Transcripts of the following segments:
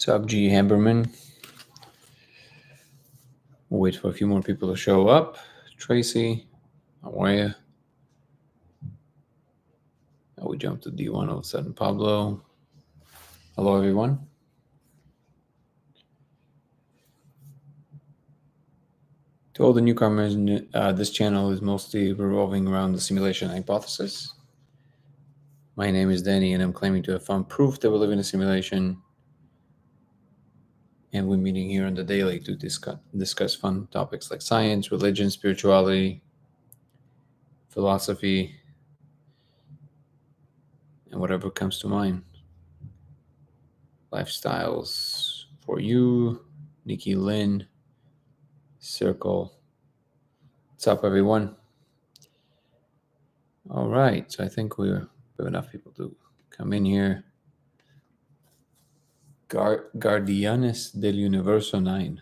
What's up, G. Hamberman? We'll wait for a few more people to show up. Tracy, how are you? We jumped to D1 all of a sudden. Pablo. Hello, everyone. To all the newcomers, this channel is mostly revolving around the simulation hypothesis. My name is Danny, and I'm claiming to have found proof that we live in a simulation. And we're meeting here on the daily to discuss fun topics like science, religion, spirituality, philosophy, and whatever comes to mind. Lifestyles for you, Nikki Lynn, Circle. What's up, everyone? All right, so I think we have enough people to come in here. Guardianes del Universo 9.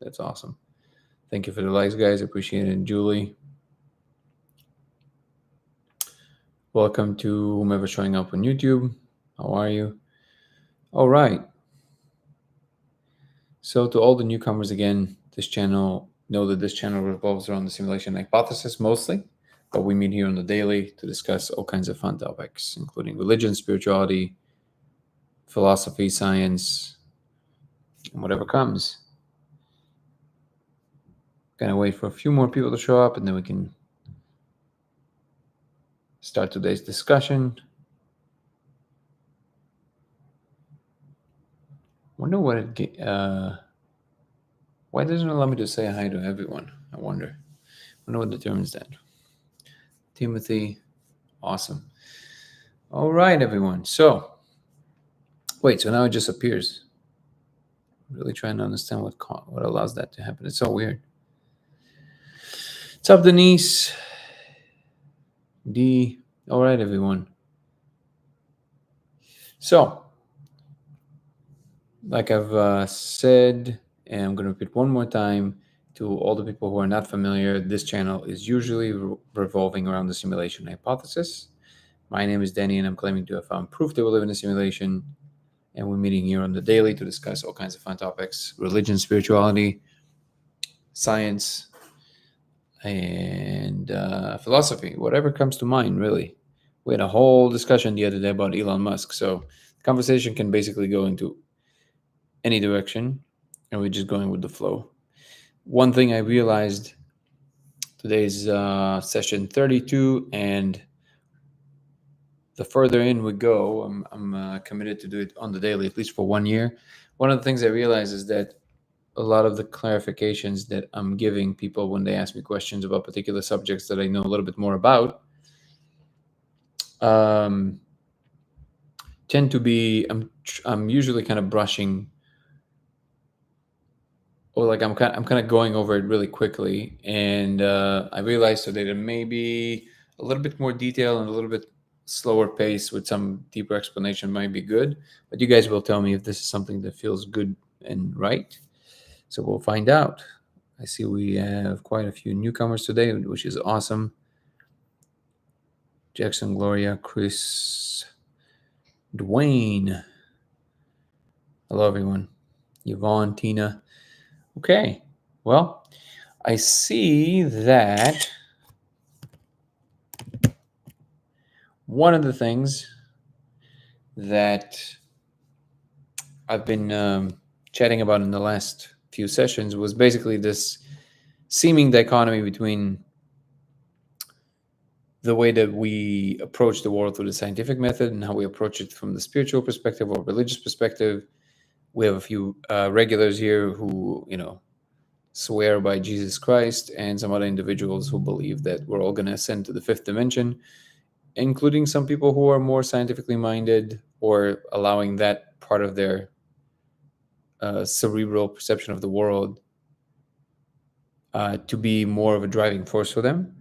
That's awesome. Thank you for the likes, guys. Appreciate it. Julie. Welcome to whomever's showing up on YouTube. How are you? All right. So to all the newcomers again, know that this channel revolves around the simulation hypothesis mostly, but we meet here on the daily to discuss all kinds of fun topics, including religion, spirituality, philosophy, science, and whatever comes. Gonna wait for a few more people to show up, and then we can start today's discussion. Wonder what it why doesn't it allow me to say hi to everyone? I wonder what determines that. Timothy, awesome. All right, everyone. So now it just appears. I'm really trying to understand what allows that to happen. It's so weird. What's up, Denise? D. All right, everyone. So, like I've said, and I'm going to repeat one more time to all the people who are not familiar, this channel is usually revolving around the simulation hypothesis. My name is Danny, and I'm claiming to have found proof that we live in a simulation. And we're meeting here on the daily to discuss all kinds of fun topics: religion, spirituality, science, and philosophy, whatever comes to mind, really. We had a whole discussion the other day about Elon Musk, so the conversation can basically go into any direction, and we're just going with the flow. One thing I realized, today's session 32, and the further in we go, I'm committed to do it on the daily, at least for 1 year. One of the things I realized is that a lot of the clarifications that I'm giving people when they ask me questions about particular subjects that I know a little bit more about tend to be, I'm usually kind of brushing, or like I'm kind of going over it really quickly. And I realized today that maybe a little bit more detail and a little bit slower pace with some deeper explanation might be good. But you guys will tell me if this is something that feels good and right. So we'll find out. I see we have quite a few newcomers today, which is awesome. Jackson, Gloria, Chris, Dwayne. Hello, everyone. Yvonne, Tina. Okay. Well, I see that one of the things that I've been chatting about in the last few sessions was basically this seeming dichotomy between the way that we approach the world through the scientific method and how we approach it from the spiritual perspective or religious perspective. We have a few regulars here who, swear by Jesus Christ, and some other individuals who believe that we're all going to ascend to the fifth dimension, including some people who are more scientifically minded or allowing that part of their cerebral perception of the world to be more of a driving force for them.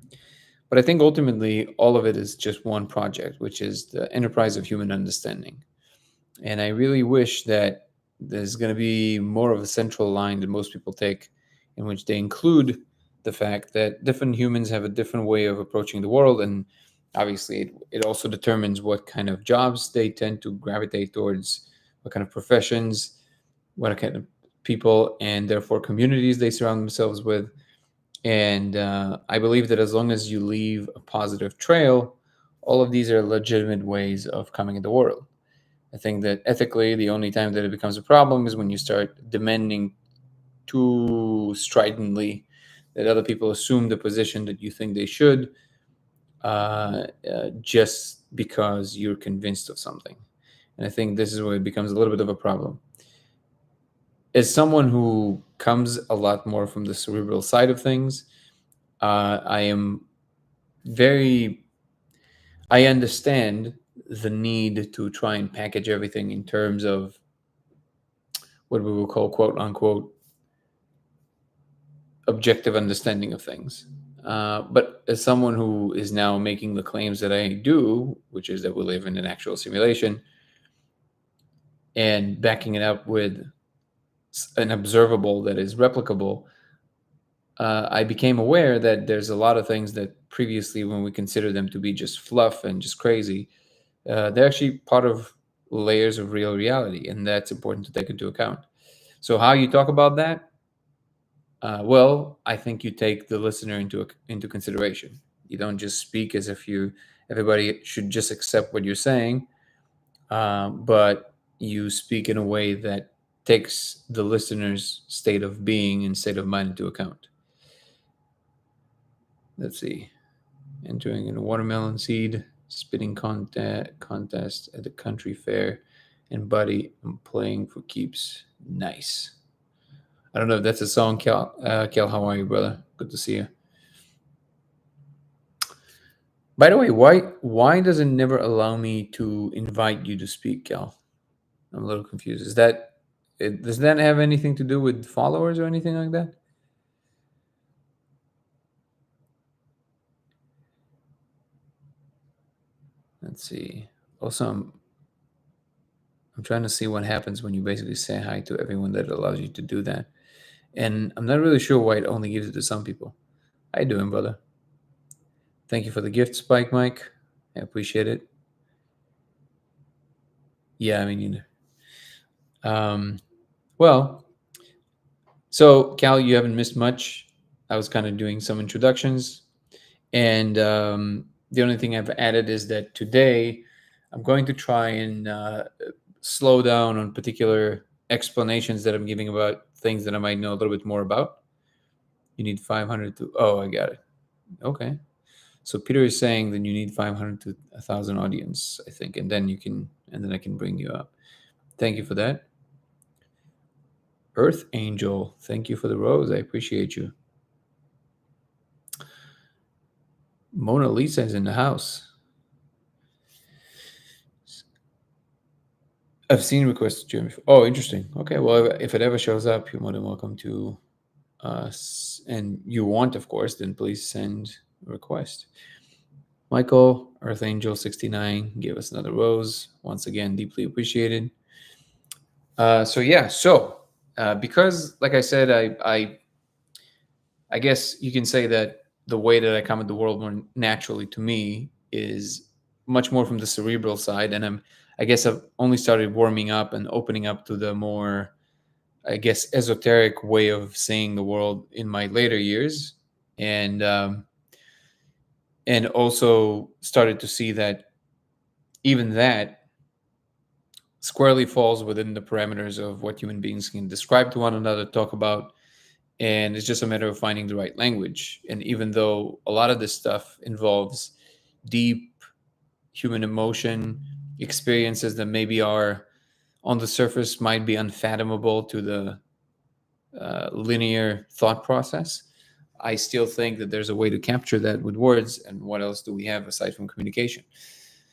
But I think ultimately all of it is just one project, which is the enterprise of human understanding. And I really wish that there's going to be more of a central line that most people take, in which they include the fact that different humans have a different way of approaching the world. And obviously, it also determines what kind of jobs they tend to gravitate towards, what kind of professions. what kind of people and therefore communities they surround themselves with. And I believe that as long as you leave a positive trail, all of these are legitimate ways of coming in the world. I think that ethically, the only time that it becomes a problem is when you start demanding too stridently that other people assume the position that you think they should, just because you're convinced of something. And I think this is where it becomes a little bit of a problem. As someone who comes a lot more from the cerebral side of things, I am very, I understand the need to try and package everything in terms of what we will call quote unquote objective understanding of things. But as someone who is now making the claims that I do, which is that we live in an actual simulation, and backing it up with an observable that is replicable, I became aware that there's a lot of things that previously, when we considered them to be just fluff and just crazy, they're actually part of layers of real reality, and that's important to take into account. So, how you talk about that? Well, I think you take the listener into consideration. You don't just speak as if everybody should just accept what you're saying, but you speak in a way that takes the listener's state of being and state of mind into account. Let's see. Entering in a watermelon seed spitting contest at the country fair, and buddy, I'm playing for keeps. Nice. I don't know if that's a song, Cal. Cal, how are you, brother? Good to see you. By the way, why does it never allow me to invite you to speak, Cal? I'm a little confused. Does that have anything to do with followers or anything like that? Let's see. Also, I'm trying to see what happens when you basically say hi to everyone that allows you to do that. And I'm not really sure why it only gives it to some people. How you doing, brother? Thank you for the gift, Spike Mike. I appreciate it. Yeah, I mean, um, well, so Cal, you haven't missed much. I was kind of doing some introductions, and the only thing I've added is that today I'm going to try and slow down on particular explanations that I'm giving about things that I might know a little bit more about. You need 500 to. Oh, I got it. Okay. So Peter is saying that you need 500 to 1,000 audience, I think, and then I can bring you up. Thank you for that. Earth Angel, thank you for the rose. I appreciate you. Mona Lisa is in the house. I've seen requests to join. Oh, interesting. Okay, well, if it ever shows up, you're more than welcome to us. And you want, of course, then please send a request. Michael, Earth Angel 69, gave us another rose. Once again, deeply appreciated. Because, like I said, I guess you can say that the way that I come at the world more naturally to me is much more from the cerebral side, and I guess I've only started warming up and opening up to the more, I guess, esoteric way of seeing the world in my later years, and also started to see that even that squarely falls within the parameters of what human beings can describe to one another, talk about, and it's just a matter of finding the right language. And even though a lot of this stuff involves deep human emotion, experiences that maybe are on the surface might be unfathomable to the linear thought process, I still think that there's a way to capture that with words. And what else do we have aside from communication?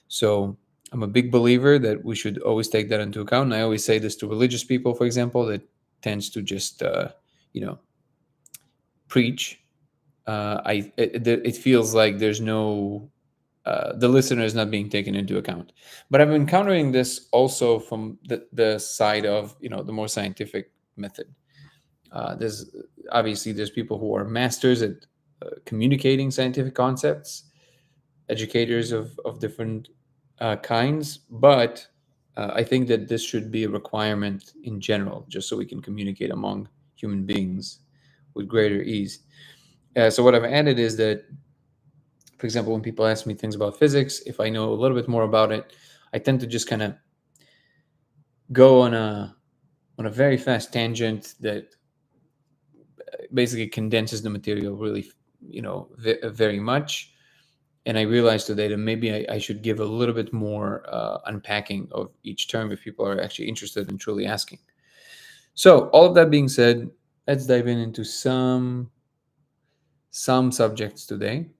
So I'm a big believer that we should always take that into account. And I always say this to religious people, for example, that tends to just, preach. It feels like there's no, the listener is not being taken into account. But I'm encountering this also from the side of, the more scientific method. There's people who are masters at communicating scientific concepts, educators of different kinds, but I think that this should be a requirement in general, just so we can communicate among human beings with greater ease. So what I've added is that, for example, when people ask me things about physics, if I know a little bit more about it, I tend to just kind of go on a very fast tangent that basically condenses the material really, very much. And I realized today that maybe I should give a little bit more unpacking of each term if people are actually interested in truly asking. So, all of that being said, let's dive into some subjects today.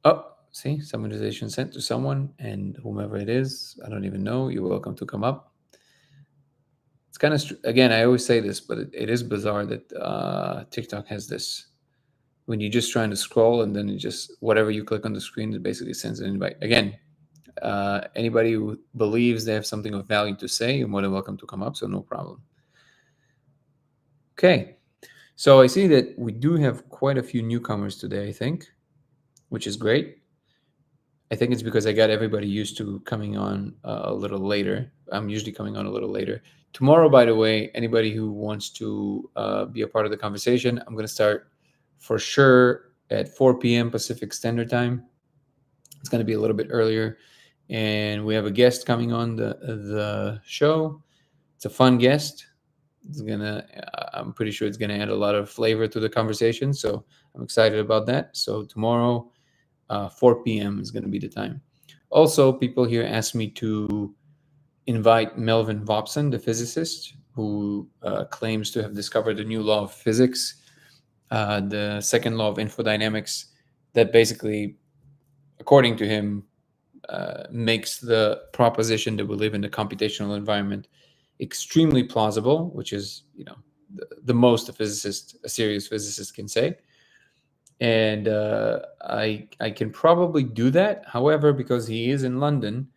Oh, see, summarization sent to someone, and whomever it is, I don't even know. You're welcome to come up. It's kind of again, I always say this, but it is bizarre that TikTok has this when you're just trying to scroll and then it just whatever you click on the screen, it basically sends an invite. Again, anybody who believes they have something of value to say, you're more than welcome to come up, so no problem. Okay, so I see that we do have quite a few newcomers today, I think, which is great. I think it's because I got everybody used to coming on a little later. I'm usually coming on a little later. Tomorrow, by the way, anybody who wants to be a part of the conversation, I'm going to start for sure at 4 p.m. Pacific Standard Time. It's going to be a little bit earlier. And we have a guest coming on the show. It's a fun guest. I'm pretty sure it's gonna add a lot of flavor to the conversation. So I'm excited about that. So tomorrow, 4 p.m. is gonna be the time. Also, people here asked me to invite Melvin Vopson, the physicist, who claims to have discovered a new law of physics, the second law of infodynamics, that basically, according to him, makes the proposition that we live in a computational environment extremely plausible, which is, the most a serious physicist can say. And I can probably do that. However, because he is in London,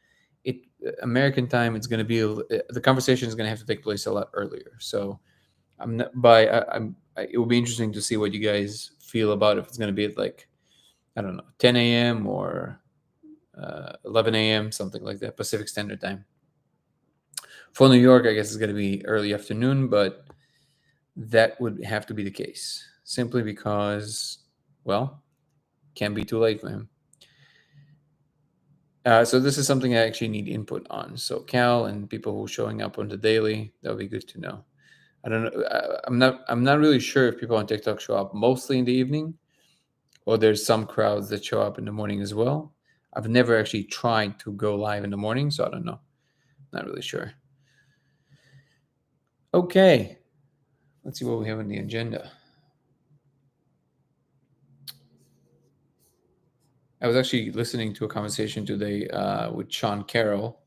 it American time, it's going to be the conversation is going to have to take place a lot earlier. So I'm not by it will be interesting to see what you guys feel about if it's going to be at like, I don't know, 10 a.m. or 11 a.m., something like that, Pacific Standard Time. For New York, I guess it's going to be early afternoon, but that would have to be the case simply because, well, can't be too late for him. So this is something I actually need input on. So Cal and people who are showing up on the daily, that would be good to know. I don't know. I'm not really sure if people on TikTok show up mostly in the evening, or there's some crowds that show up in the morning as well. I've never actually tried to go live in the morning, so I don't know. Not really sure. Okay, let's see what we have on the agenda. I was actually listening to a conversation today with Sean Carroll.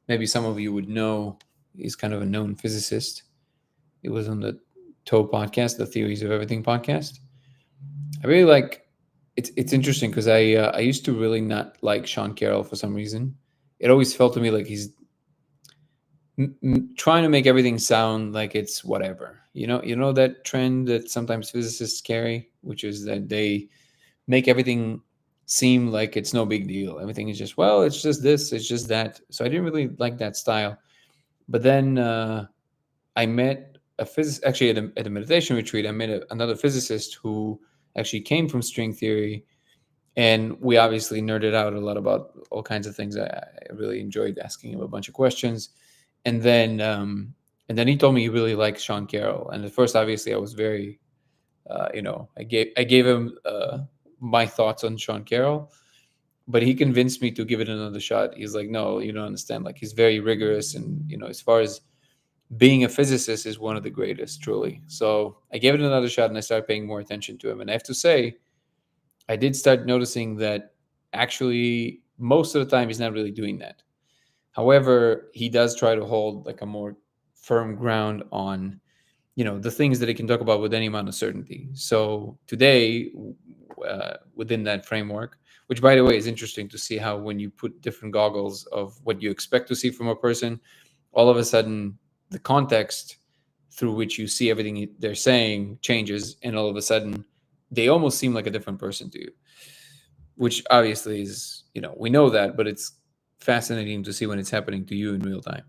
Maybe some of you would know, he's kind of a known physicist. It was on the TOE podcast, the Theories of Everything podcast. I really like it's interesting because I used to really not like Sean Carroll for some reason. It always felt to me like he's trying to make everything sound like it's whatever. You know that trend that sometimes physicists carry, which is that they make everything seem like it's no big deal. Everything is just, well, it's just this, it's just that. So I didn't really like that style. But then I met a physicist, actually at a meditation retreat. I met another physicist who actually came from string theory, and we obviously nerded out a lot about all kinds of things. I really enjoyed asking him a bunch of questions, and then he told me he really likes Sean Carroll. And at first, obviously, I was very, I gave him my thoughts on Sean Carroll, but he convinced me to give it another shot. He's like, no, you don't understand. Like, he's very rigorous, and as far as being a physicist, is one of the greatest, truly. So I gave it another shot, and I started paying more attention to him. And I have to say, I did start noticing that actually most of the time he's not really doing that. However, he does try to hold like a more firm ground on, the things that he can talk about with any amount of certainty. So today, within that framework, which by the way is interesting to see how when you put different goggles of what you expect to see from a person, all of a sudden the context through which you see everything they're saying changes, and all of a sudden they almost seem like a different person to you, which obviously is, we know that, but it's fascinating to see when it's happening to you in real time.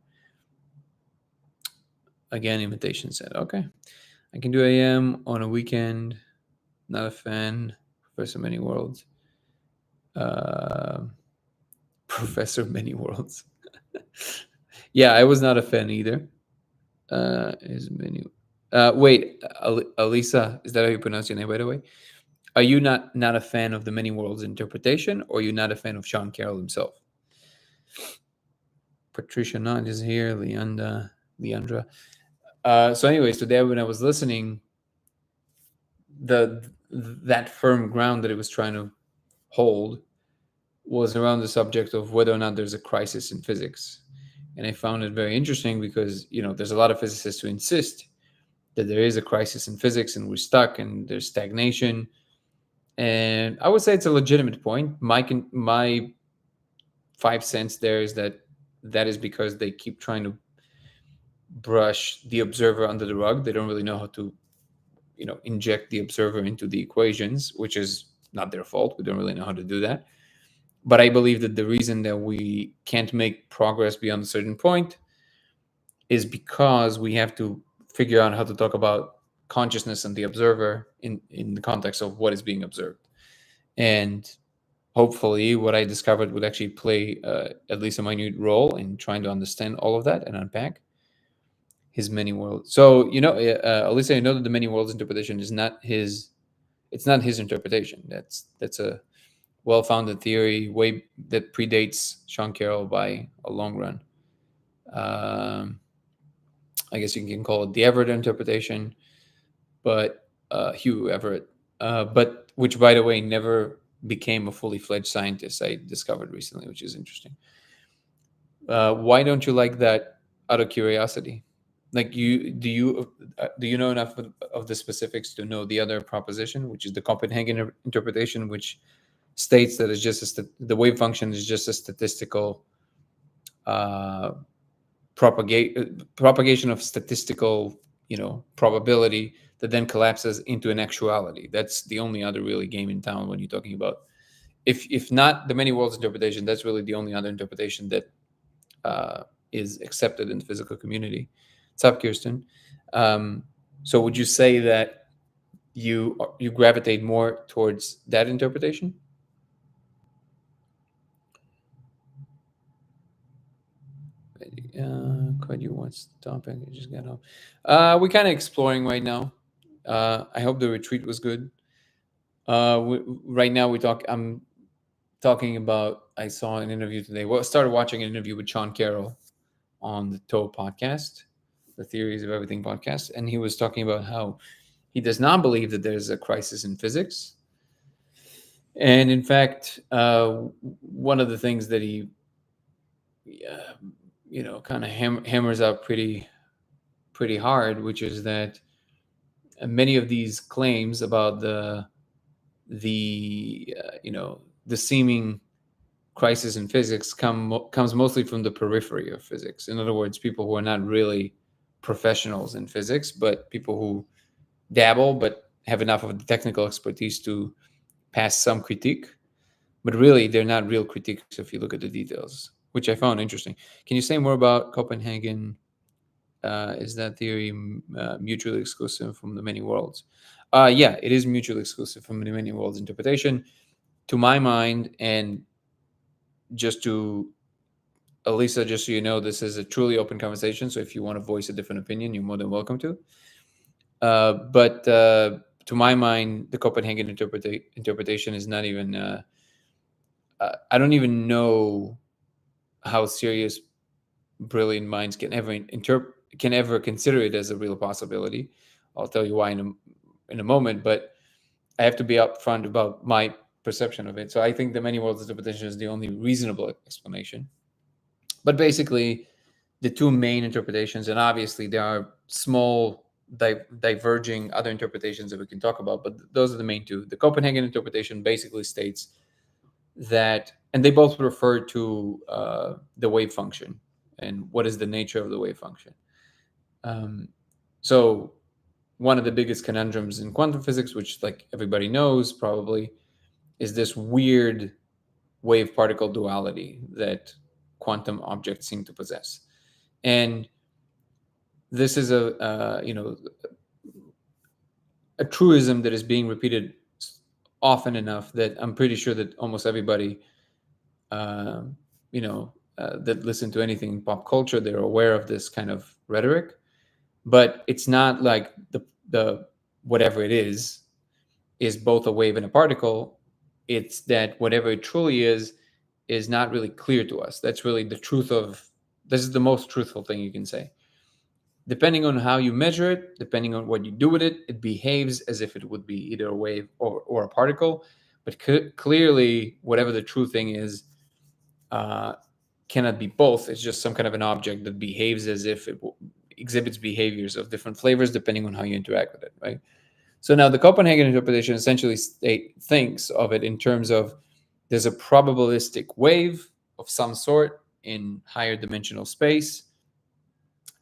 Again, invitation said, okay, I can do AM on a weekend. Not a fan. Professor Many Worlds. Uh, Professor Many Worlds. Yeah, I was not a fan either. Is many. Wait, Alisa, is that how you pronounce your name, by the way? Are you not a fan of the Many Worlds interpretation, or are you not a fan of Sean Carroll himself? Patricia Knott is here. Leandra. So, anyways, today when I was listening, that firm ground that it was trying to hold was around the subject of whether or not there's a crisis in physics. And I found it very interesting because, there's a lot of physicists who insist that there is a crisis in physics and we're stuck and there's stagnation. And I would say it's a legitimate point. My 5 cents there is that is because they keep trying to brush the observer under the rug. They don't really know how to, inject the observer into the equations, which is not their fault. We don't really know how to do that. But I believe that the reason that we can't make progress beyond a certain point is because we have to figure out how to talk about consciousness and the observer in the context of what is being observed. And hopefully what I discovered would actually play at least a minute role in trying to understand all of that and unpack his many worlds. So, Alyssa, I know that the many worlds interpretation is not his, it's not his interpretation. That's a well-founded theory that predates Sean Carroll by a long run. I guess you can call it the Everett interpretation, but Hugh Everett, but which, by the way, never became a fully fledged scientist. I discovered recently, which is interesting. Why don't you like that out of curiosity? Like, do you know enough of the specifics to know the other proposition, which is the Copenhagen interpretation, which states that it's just the wave function is just a statistical propagation of statistical probability that then collapses into an actuality. That's the only other really game in town when you're talking about, if not the many worlds interpretation, that's really the only other interpretation that is accepted in the physical community. What's up, Kirsten? So would you say that you gravitate more towards that interpretation? Could you what's the topic? I just got home. We're kind of exploring right now. I hope the retreat was good. Right now I'm talking about, I saw an interview today. Well, I started watching an interview with Sean Carroll on the TOE podcast, the Theories of Everything podcast, and he was talking about how he does not believe that there's a crisis in physics. And in fact, one of the things that he kind of hammers out pretty hard, which is that many of these claims about the seeming crisis in physics comes mostly from the periphery of physics. In other words, people who are not really professionals in physics, but people who dabble but have enough of the technical expertise to pass some critique. But really, they're not real critiques if you look at the details, which I found interesting. Can you say more about Copenhagen? Is that theory mutually exclusive from the many worlds? Yeah, it is mutually exclusive from the many worlds interpretation, to my mind. And just to Elisa, just so you know, this is a truly open conversation. So if you want to voice a different opinion, you're more than welcome to. But to my mind, the Copenhagen interpretation is not even. I don't even know how serious, brilliant minds can ever consider it as a real possibility. I'll tell you why in a moment, but I have to be upfront about my perception of it. So I think the many worlds interpretation is the only reasonable explanation. But basically, the two main interpretations, and obviously there are small diverging other interpretations that we can talk about, but those are the main two. The Copenhagen interpretation basically states that, and they both refer to the wave function and what is the nature of the wave function. So one of the biggest conundrums in quantum physics, which like everybody knows probably, is this weird wave particle duality that quantum objects seem to possess. And this is a truism that is being repeated often enough that I'm pretty sure that almost everybody, that listen to anything in pop culture, they're aware of this kind of rhetoric. But it's not like the whatever it is both a wave and a particle. It's that whatever it truly is not really clear to us. That's really the truth of. This is the most truthful thing you can say. Depending on how you measure it, depending on what you do with it, it behaves as if it would be either a wave or a particle. But clearly, whatever the true thing is, cannot be both. It's just some kind of an object that behaves as if it exhibits behaviors of different flavors depending on how you interact with it, right? So now the Copenhagen interpretation essentially thinks of it in terms of there's a probabilistic wave of some sort in higher dimensional space.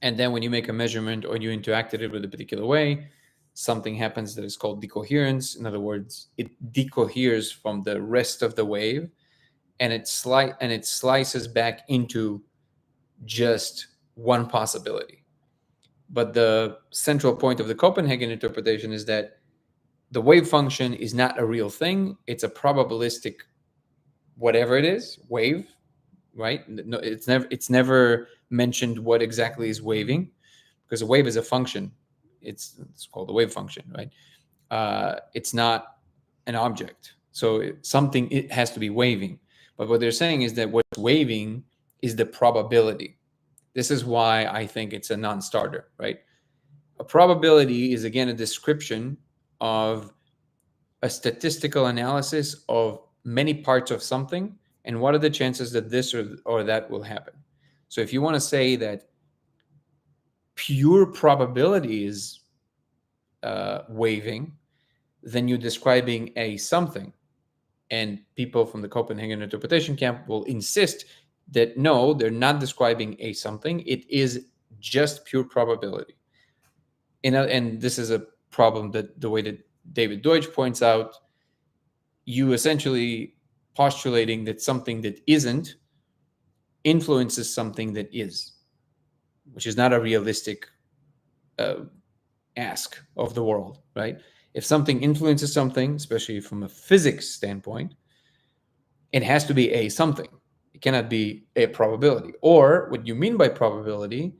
And then when you make a measurement or you interacted it with a particular way, something happens that is called decoherence. In other words, it decoheres from the rest of the wave, and it slices back into just one possibility. But the central point of the Copenhagen interpretation is that the wave function is not a real thing. It's a probabilistic, whatever it is, wave, right? No, it's never mentioned what exactly is waving, because a wave is a function. It's called the wave function, right? It's not an object. So it has to be waving. But what they're saying is that what's waving is the probability. This is why I think it's a non-starter, right? A probability is, again, a description of a statistical analysis of many parts of something and what are the chances that this or that will happen. So if you want to say that pure probability is waving, then you're describing a something. And people from the Copenhagen interpretation camp will insist that no, they're not describing a something. It is just pure probability. And this is a problem that the way that David Deutsch points out, you essentially postulating that something that isn't influences something that is, which is not a realistic ask of the world, right? If something influences something, especially from a physics standpoint, it has to be a something. It cannot be a probability. Or what you mean by probability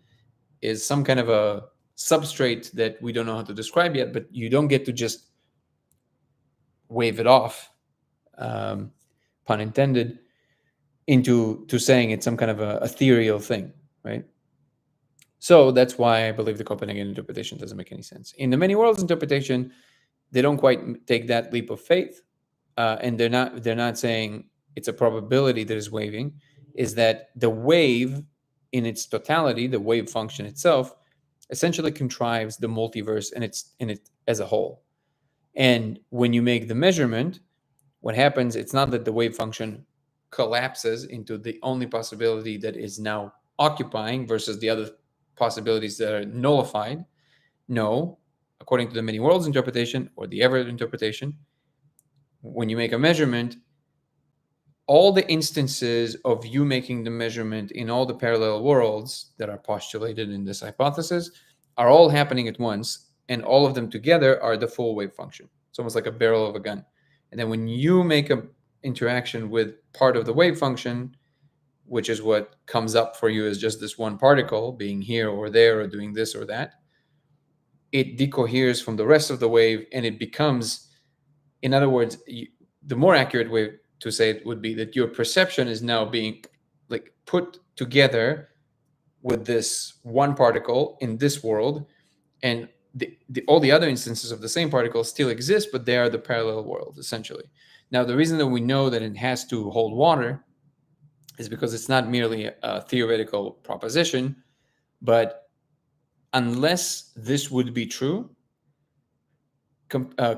is some kind of a substrate that we don't know how to describe yet, but you don't get to just wave it off, pun intended, into saying it's some kind of a ethereal thing, right? So that's why I believe the Copenhagen interpretation doesn't make any sense. In the many worlds interpretation, they don't quite take that leap of faith, and they're not saying it's a probability that is waving. Is that the wave in its totality, the wave function itself, essentially contrives the multiverse in it as a whole. And when you make the measurement, what happens? It's not that the wave function collapses into the only possibility that is now occupying versus the other possibilities that are nullified. No, according to the many worlds interpretation or the Everett interpretation, when you make a measurement, all the instances of you making the measurement in all the parallel worlds that are postulated in this hypothesis are all happening at once, and all of them together are the full wave function. It's almost like a barrel of a gun. And then when you make an interaction with part of the wave function, which is what comes up for you as just this one particle being here or there or doing this or that, it decoheres from the rest of the wave, and it becomes, in other words, the more accurate way to say it would be that your perception is now being like put together with this one particle in this world, and all the other instances of the same particle still exist, but they are the parallel world, essentially. Now, the reason that we know that it has to hold water is because it's not merely a theoretical proposition, but unless this would be true,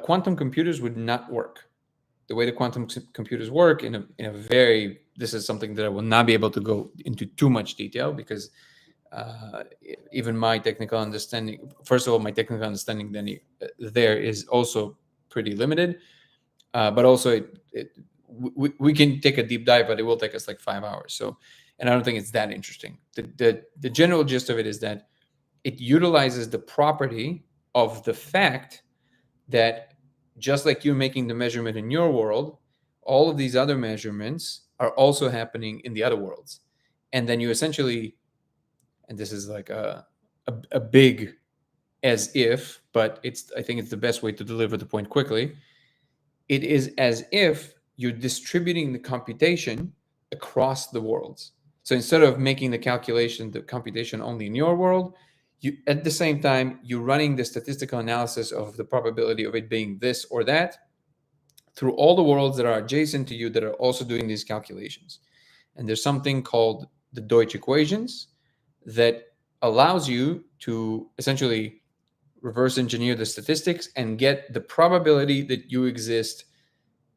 quantum computers would not work. The way the quantum computers work in a very, this is something that I will not be able to go into too much detail, because even my technical understanding, first of all, my technical understanding then there is also pretty limited, but also we can take a deep dive, but it will take us like 5 hours. So and I don't think it's that interesting. The general gist of it is that it utilizes the property of the fact that just like you're making the measurement in your world, all of these other measurements are also happening in the other worlds. And then you essentially, and this is like a big as if, but I think it's the best way to deliver the point quickly. It is as if you're distributing the computation across the worlds. So instead of making the computation only in your world, you at the same time you're running the statistical analysis of the probability of it being this or that through all the worlds that are adjacent to you that are also doing these calculations. And there's something called the Deutsch equations that allows you to essentially reverse engineer the statistics and get the probability that you exist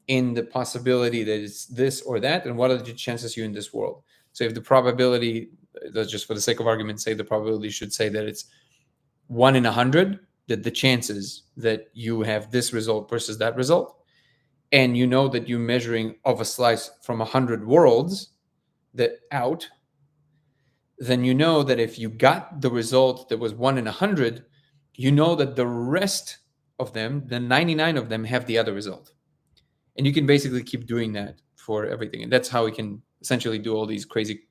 in the possibility that it's this or that, and what are the chances you're in this world. So if the probability, let's just for the sake of argument say the probability should say that it's 1 in 100, that the chances that you have this result versus that result, and you know that you're measuring of a slice from 100 worlds that out, then you know that if you got the result that was 1 in 100, you know that the rest of them, the 99 of them, have the other result. And you can basically keep doing that for everything. And that's how we can essentially do all these crazy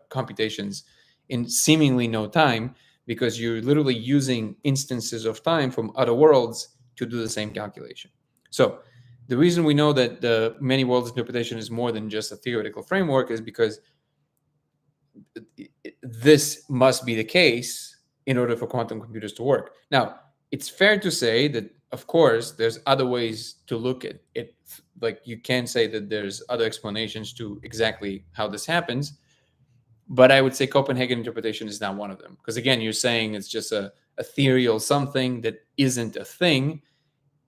computations in seemingly no time, because you're literally using instances of time from other worlds to do the same calculation. So the reason we know that the many worlds interpretation is more than just a theoretical framework is because this must be the case in order for quantum computers to work. Now, it's fair to say that, of course, there's other ways to look at it. Like you can say that there's other explanations to exactly how this happens, but I would say Copenhagen interpretation is not one of them. Because again, you're saying it's just a ethereal something that isn't a thing,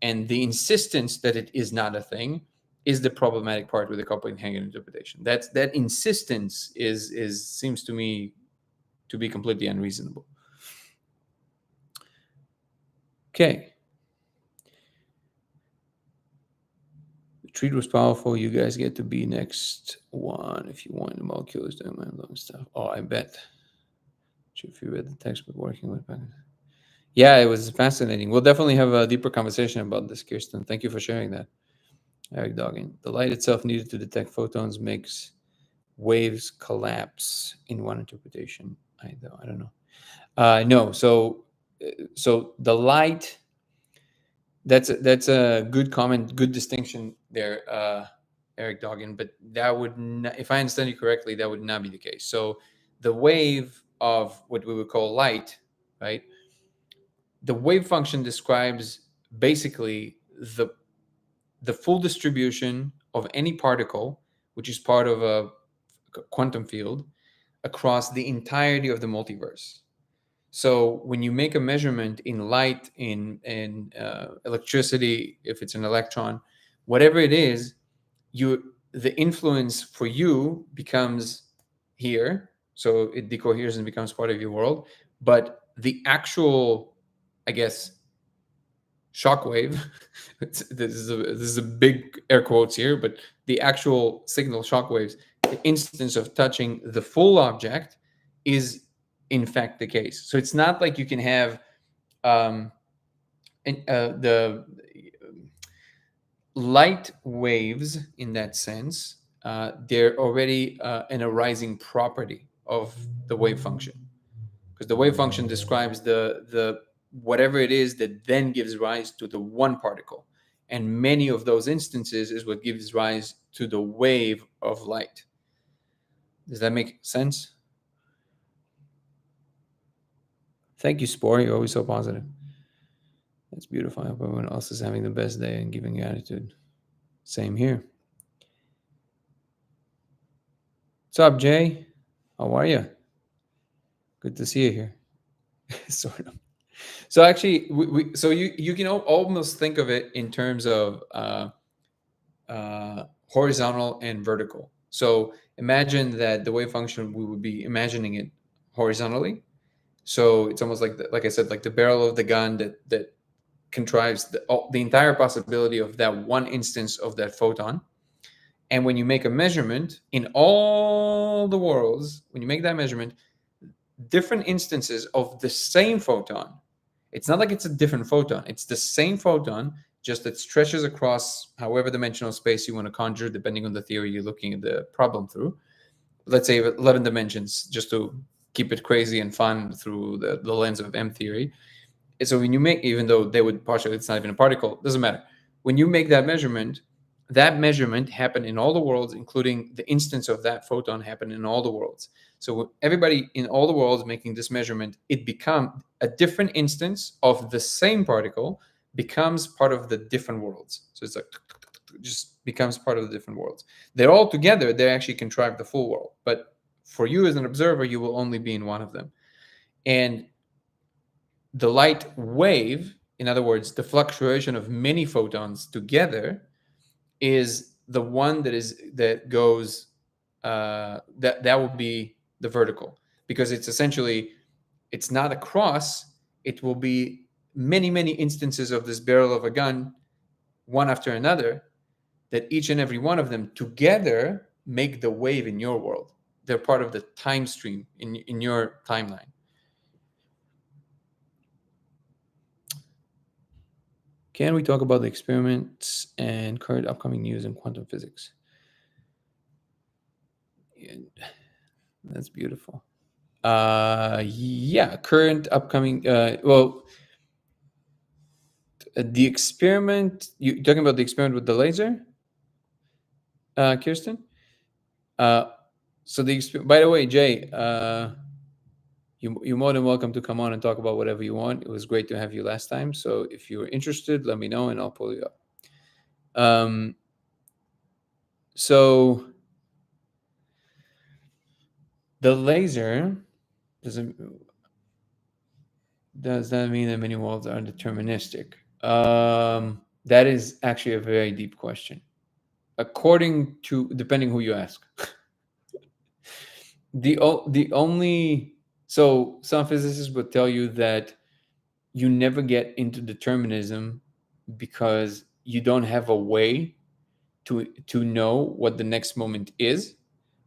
and the insistence that it is not a thing is the problematic part with the Copenhagen interpretation. That insistence is seems to me to be completely unreasonable. Okay. The treat was powerful. You guys get to be next one if you want. The molecules doing my long stuff. Oh, I bet. If you read the textbook working with yeah, it was fascinating. We'll definitely have a deeper conversation about this, Kirsten. Thank you for sharing that. Eric Doggin. The light itself needed to detect photons makes waves collapse in one interpretation. I don't know. No, so the light. That's a good comment, good distinction there, Eric Doggin. But that would, not, if I understand you correctly, that would not be the case. So the wave of what we would call light, right? The wave function describes basically the full distribution of any particle, which is part of a quantum field, across the entirety of the multiverse. So when you make a measurement in light, in electricity, if it's an electron, whatever it is, the influence for you becomes here. So it decoheres and becomes part of your world. But the actual, I guess, shockwave, this is a big air quotes here, but the actual signal shockwaves, the instance of touching the full object is in fact the case. So it's not like you can have the light waves in that sense. They're already an arising property of the wave function, because the wave function describes the whatever it is that then gives rise to the one particle, and many of those instances is what gives rise to the wave of light. Does that make sense? Thank you, Spore. You're always so positive. That's beautiful. I hope everyone else is having the best day and giving gratitude. Same here. What's up, Jay? How are you? Good to see you here. Sort of. So actually, so you can almost think of it in terms of horizontal and vertical. So imagine that the wave function, we would be imagining it horizontally. So it's almost like I said, like the barrel of the gun that contrives the entire possibility of that one instance of that photon. And when you make a measurement in all the worlds, when you make that measurement, different instances of the same photon, it's not like it's a different photon, it's the same photon, just that stretches across however dimensional space you want to conjure, depending on the theory you're looking at the problem through. Let's say 11 dimensions, just to keep it crazy and fun through the lens of M theory. And so when you make, even though they would partially, it's not even a particle, doesn't matter. When you make that measurement happened in all the worlds, including the instance of that photon happened in all the worlds. So everybody in all the worlds making this measurement, it become a different instance of the same particle becomes part of the different worlds. So it's like just becomes part of the different worlds. They're all together, they actually contrive the full world. But for you as an observer, you will only be in one of them. And the light wave, in other words, the fluctuation of many photons together, is the one that goes that would be the vertical, because it's essentially, it's not a cross, it will be many instances of this barrel of a gun, one after another, that each and every one of them together make the wave in your world. They're part of the time stream in your timeline. Can we talk about the experiments and current upcoming news in quantum physics? That's beautiful. Yeah, current upcoming. Well, the experiment. You talking about the experiment with the laser, Kirsten? So by the way, Jay, you're more than welcome to come on and talk about whatever you want. It was great to have you last time. So if you're interested, let me know and I'll pull you up. So the laser does that mean that many worlds are deterministic? That is actually a very deep question. Depending who you ask. the only So some physicists would tell you that you never get into determinism because you don't have a way to know what the next moment is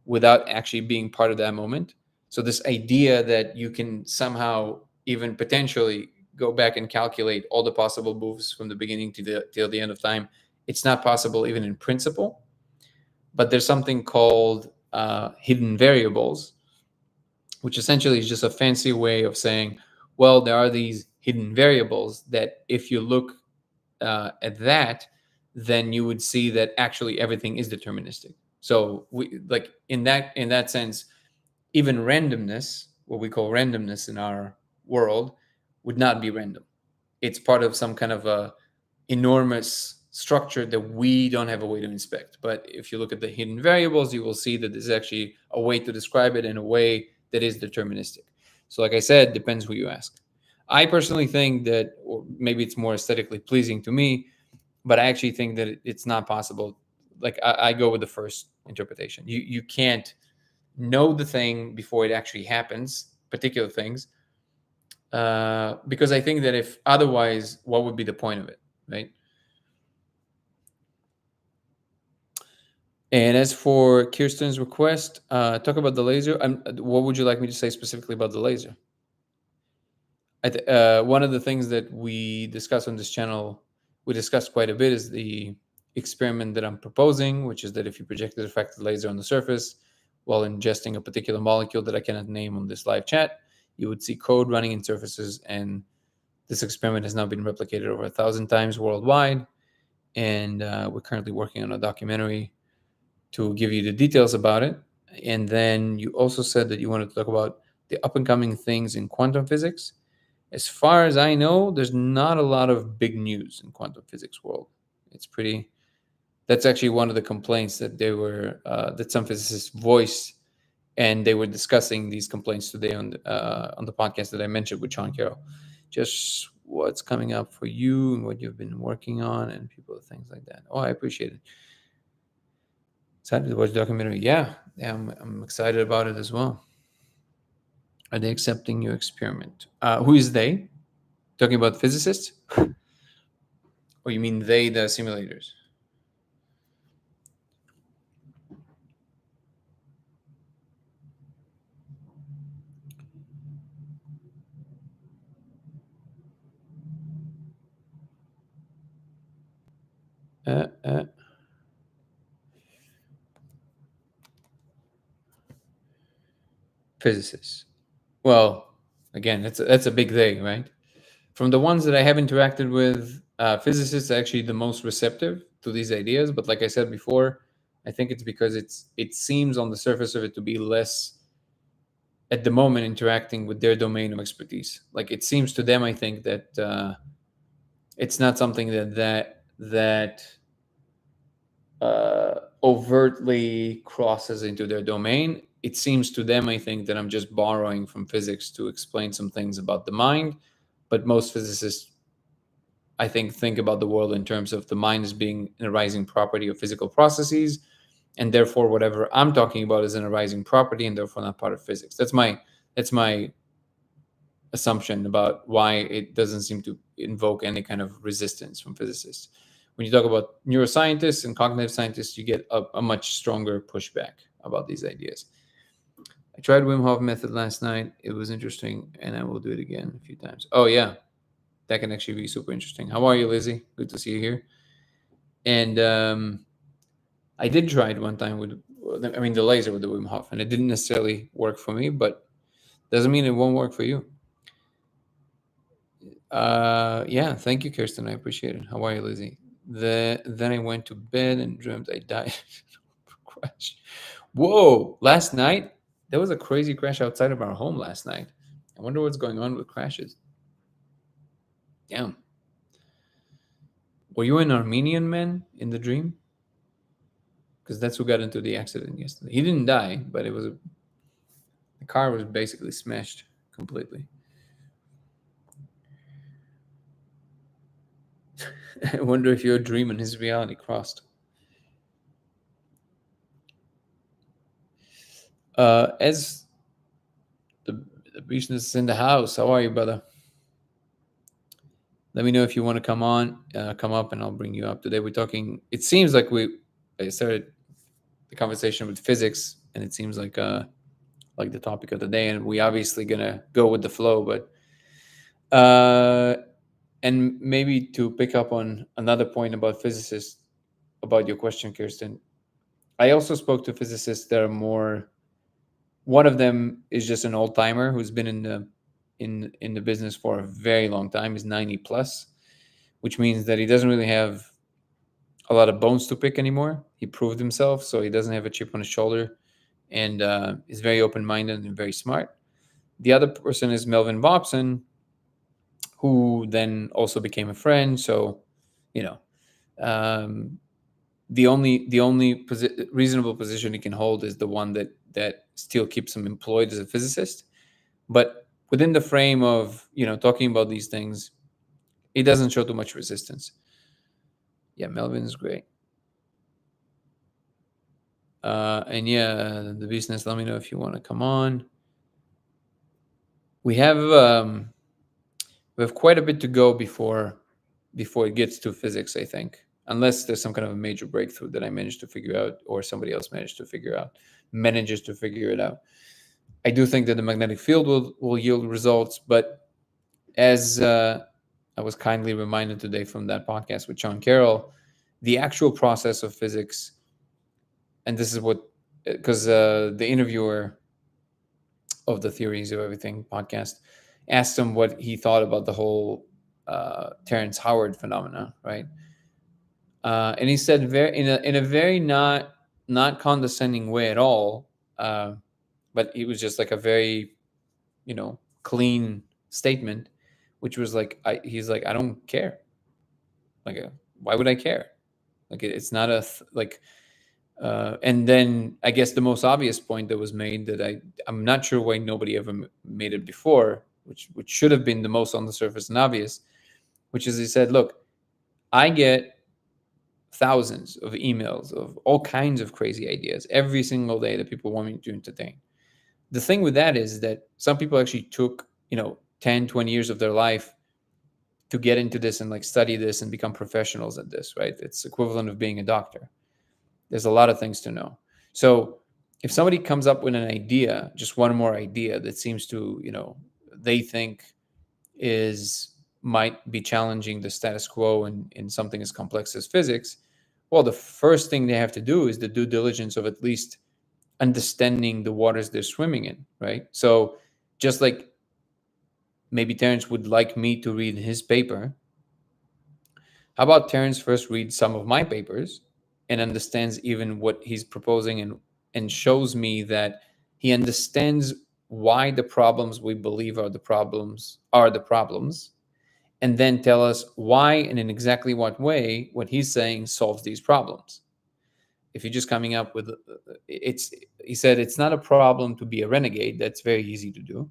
without actually being part of that moment. So this idea that you can somehow even potentially go back and calculate all the possible moves from the beginning till the end of time, it's not possible even in principle. But there's something called hidden variables, which essentially is just a fancy way of saying, well, there are these hidden variables that if you look at that, then you would see that actually everything is deterministic. So we, like in that sense, even randomness, what we call randomness in our world, would not be random. It's part of some kind of a enormous structure that we don't have a way to inspect. But if you look at the hidden variables, you will see that there's actually a way to describe it in a way that is deterministic. So like I said, depends who you ask. I personally think that, or maybe it's more aesthetically pleasing to me, but I actually think that it's not possible. Like I go with the first interpretation. You can't know the thing before it actually happens, particular things, because I think that if otherwise, what would be the point of it, right? And as for Kirsten's request, talk about the laser. What would you like me to say specifically about the laser? One of the things that we discuss on this channel, we discussed quite a bit, is the experiment that I'm proposing, which is that if you project a refracted laser on the surface while ingesting a particular molecule that I cannot name on this live chat, you would see code running in surfaces. And this experiment has now been replicated over 1,000 times worldwide. And we're currently working on a documentary to give you the details about it. And then you also said that you wanted to talk about the up and coming things in quantum physics. As far as I know, there's not a lot of big news in quantum physics world. It's pretty. That's actually one of the complaints that that some physicists voiced, and they were discussing these complaints today on the podcast that I mentioned with Sean Carroll. Just what's coming up for you and what you've been working on, and people, things like that. Oh, I appreciate it. Excited to watch the documentary. Yeah, I'm excited about it as well. Are they accepting your experiment? Who is they? Talking about physicists? Or you mean they, the simulators? Uh, uh, Physicists. Well, again, that's a big thing, right? From the ones that I have interacted with, physicists are actually the most receptive to these ideas. But like I said before, I think it's because it seems on the surface of it to be less at the moment interacting with their domain of expertise. Like it seems to them, I think that it's not something that overtly crosses into their domain. It seems to them, I think, that I'm just borrowing from physics to explain some things about the mind. But most physicists, I think about the world in terms of the mind as being an arising property of physical processes, and therefore whatever I'm talking about is an arising property, and therefore not part of physics. That's my assumption about why it doesn't seem to invoke any kind of resistance from physicists. When you talk about neuroscientists and cognitive scientists, you get a much stronger pushback about these ideas. I tried Wim Hof method last night. It was interesting, and I will do it again a few times. Oh yeah, that can actually be super interesting. How are you, Lizzie? Good to see you here. And I did try it one time with, I mean, the laser with the Wim Hof, and it didn't necessarily work for me, but doesn't mean it won't work for you. Yeah, thank you, Kirsten. I appreciate it. How are you, Lizzie? Then I went to bed and dreamt I died. Crash. Whoa! Last night there was a crazy crash outside of our home last night. I wonder what's going on with crashes. Damn. Were you an Armenian man in the dream? Because that's who got into the accident yesterday. He didn't die, but the car was basically smashed completely. I wonder if your dream and his reality crossed. As the business is in the house, how are you, brother? Let me know if you want to come up, and I'll bring you up. Today we're talking. It seems like I started the conversation with physics, and it seems like the topic of the day, and we obviously gonna go with the flow, but and maybe to pick up on another point about physicists, about your question, Kirsten. I also spoke to physicists that are more. One of them is just an old timer who's been in the business for a very long time. He's 90 plus, which means that he doesn't really have a lot of bones to pick anymore. He proved himself, so he doesn't have a chip on his shoulder, and is very open minded and very smart. The other person is Melvin Bobson, who then also became a friend. So, you know, um, the only reasonable position he can hold is the one that still keeps him employed as a physicist. But within the frame of talking about these things, it doesn't show too much resistance. Yeah, Melvin's great. And yeah, the business. Let me know if you want to come on. We have quite a bit to go before it gets to physics. I think, unless there's some kind of a major breakthrough that I managed to figure out, or somebody else manages to figure it out. I do think that the magnetic field will yield results, but as I was kindly reminded today from that podcast with Sean Carroll, the actual process of physics, and this is what, because the interviewer of the Theories of Everything podcast asked him what he thought about the whole Terrence Howard phenomena, right? And he said very in a very not condescending way at all, but it was just like a very clean statement, which was like he's like, I don't care. Like, why would I care? Like, it's not like. And then I guess the most obvious point that was made, that I'm not sure why nobody ever made it before, which should have been the most on the surface and obvious, which is he said, look, I get thousands of emails of all kinds of crazy ideas every single day that people want me to entertain. The thing with that is that some people actually took 10, 20 years of their life to get into this and like study this and become professionals at this, right? It's equivalent of being a doctor. There's a lot of things to know. So if somebody comes up with an idea, just one more idea that seems to, they think might be challenging the status quo in something as complex as physics, well, the first thing they have to do is the due diligence of at least understanding the waters they're swimming in, right? So just like maybe Terence would like me to read his paper, how about Terence first reads some of my papers and understands even what he's proposing, and shows me that he understands why the problems we believe are the problems, and then tell us why and in exactly what way what he's saying solves these problems. If you're just coming up with he said it's not a problem to be a renegade. That's very easy to do.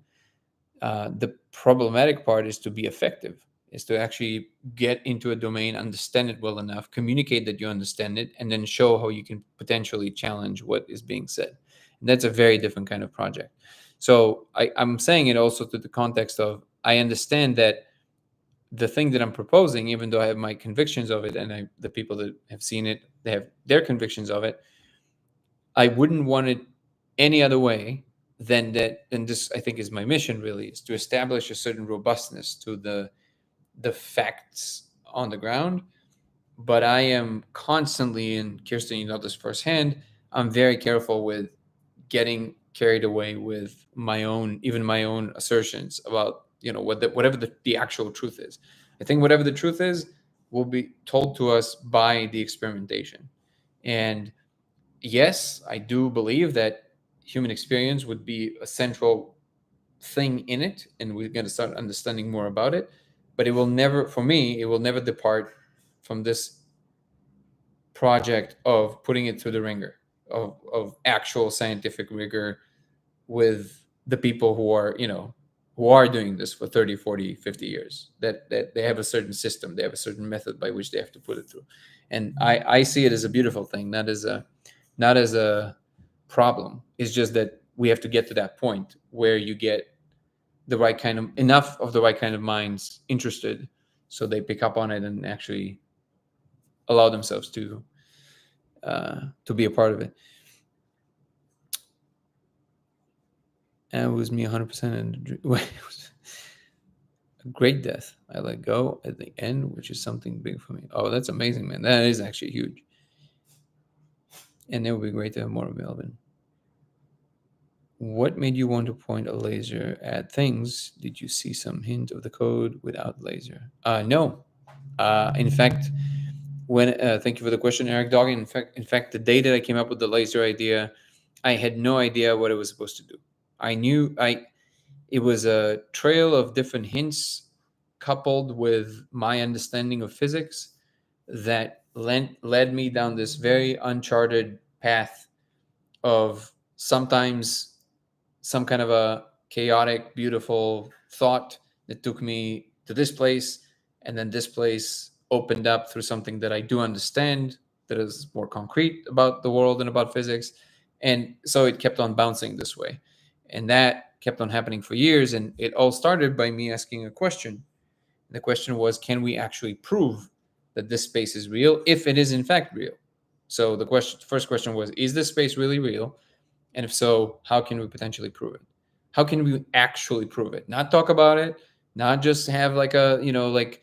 The problematic part is to be effective, is to actually get into a domain, understand it well enough, communicate that you understand it, and then show how you can potentially challenge what is being said. And that's a very different kind of project. So I'm saying it also to the context of, I understand that the thing that I'm proposing, even though I have my convictions of it, and the people that have seen it, they have their convictions of it, I wouldn't want it any other way than that. And this, I think, is my mission really, is to establish a certain robustness to the facts on the ground. But I am constantly, and Kirsten, you know this firsthand, I'm very careful with getting carried away with even my own assertions about, whatever the actual truth is. I think whatever the truth is will be told to us by the experimentation. And yes, I do believe that human experience would be a central thing in it, and we're going to start understanding more about it. But it will never, for me, it will never depart from this project of putting it through the ringer of actual scientific rigor with the people who are doing this for 30, 40, 50 years, that they have a certain system, they have a certain method by which they have to put it through. And I see it as a beautiful thing, not as a problem. It's just that we have to get to that point where you get enough of the right kind of minds interested, so they pick up on it and actually allow themselves to be a part of it. And it was me 100%. And it was a great death. I let go at the end, which is something big for me. Oh, that's amazing, man. That is actually huge. And it would be great to have more of Melvin. What made you want to point a laser at things? Did you see some hint of the code without laser? No. In fact, thank you for the question, Eric Dog. In fact, the day that I came up with the laser idea, I had no idea what it was supposed to do. I knew it was a trail of different hints coupled with my understanding of physics that led me down this very uncharted path of sometimes some kind of a chaotic, beautiful thought that took me to this place, and then this place opened up through something that I do understand, that is more concrete about the world and about physics. And so it kept on bouncing this way. And that kept on happening for years. And it all started by me asking a question. The question was, can we actually prove that this space is real, if it is in fact real? So the first question was, is this space really real? And if so, how can we potentially prove it? How can we actually prove it? Not talk about it, not just have like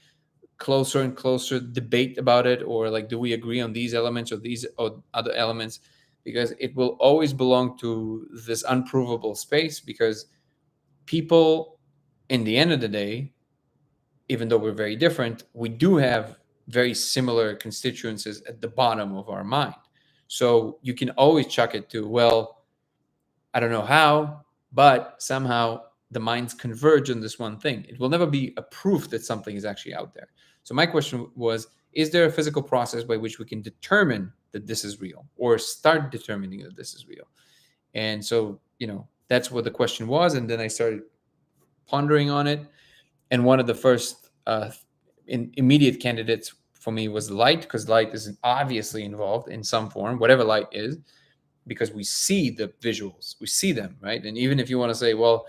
closer and closer debate about it, or like, do we agree on these elements or these or other elements? Because it will always belong to this unprovable space, because people, in the end of the day, even though we're very different, we do have very similar constituencies at the bottom of our mind. So you can always chuck it to, well, I don't know how, but somehow the minds converge on this one thing. It will never be a proof that something is actually out there. So my question was, is there a physical process by which we can determine that this is real, or start determining that this is real? And so, that's what the question was. And then I started pondering on it. And one of the first immediate candidates for me was light, because light is obviously involved in some form, whatever light is, because we see the visuals, we see them, right? And even if you want to say, well,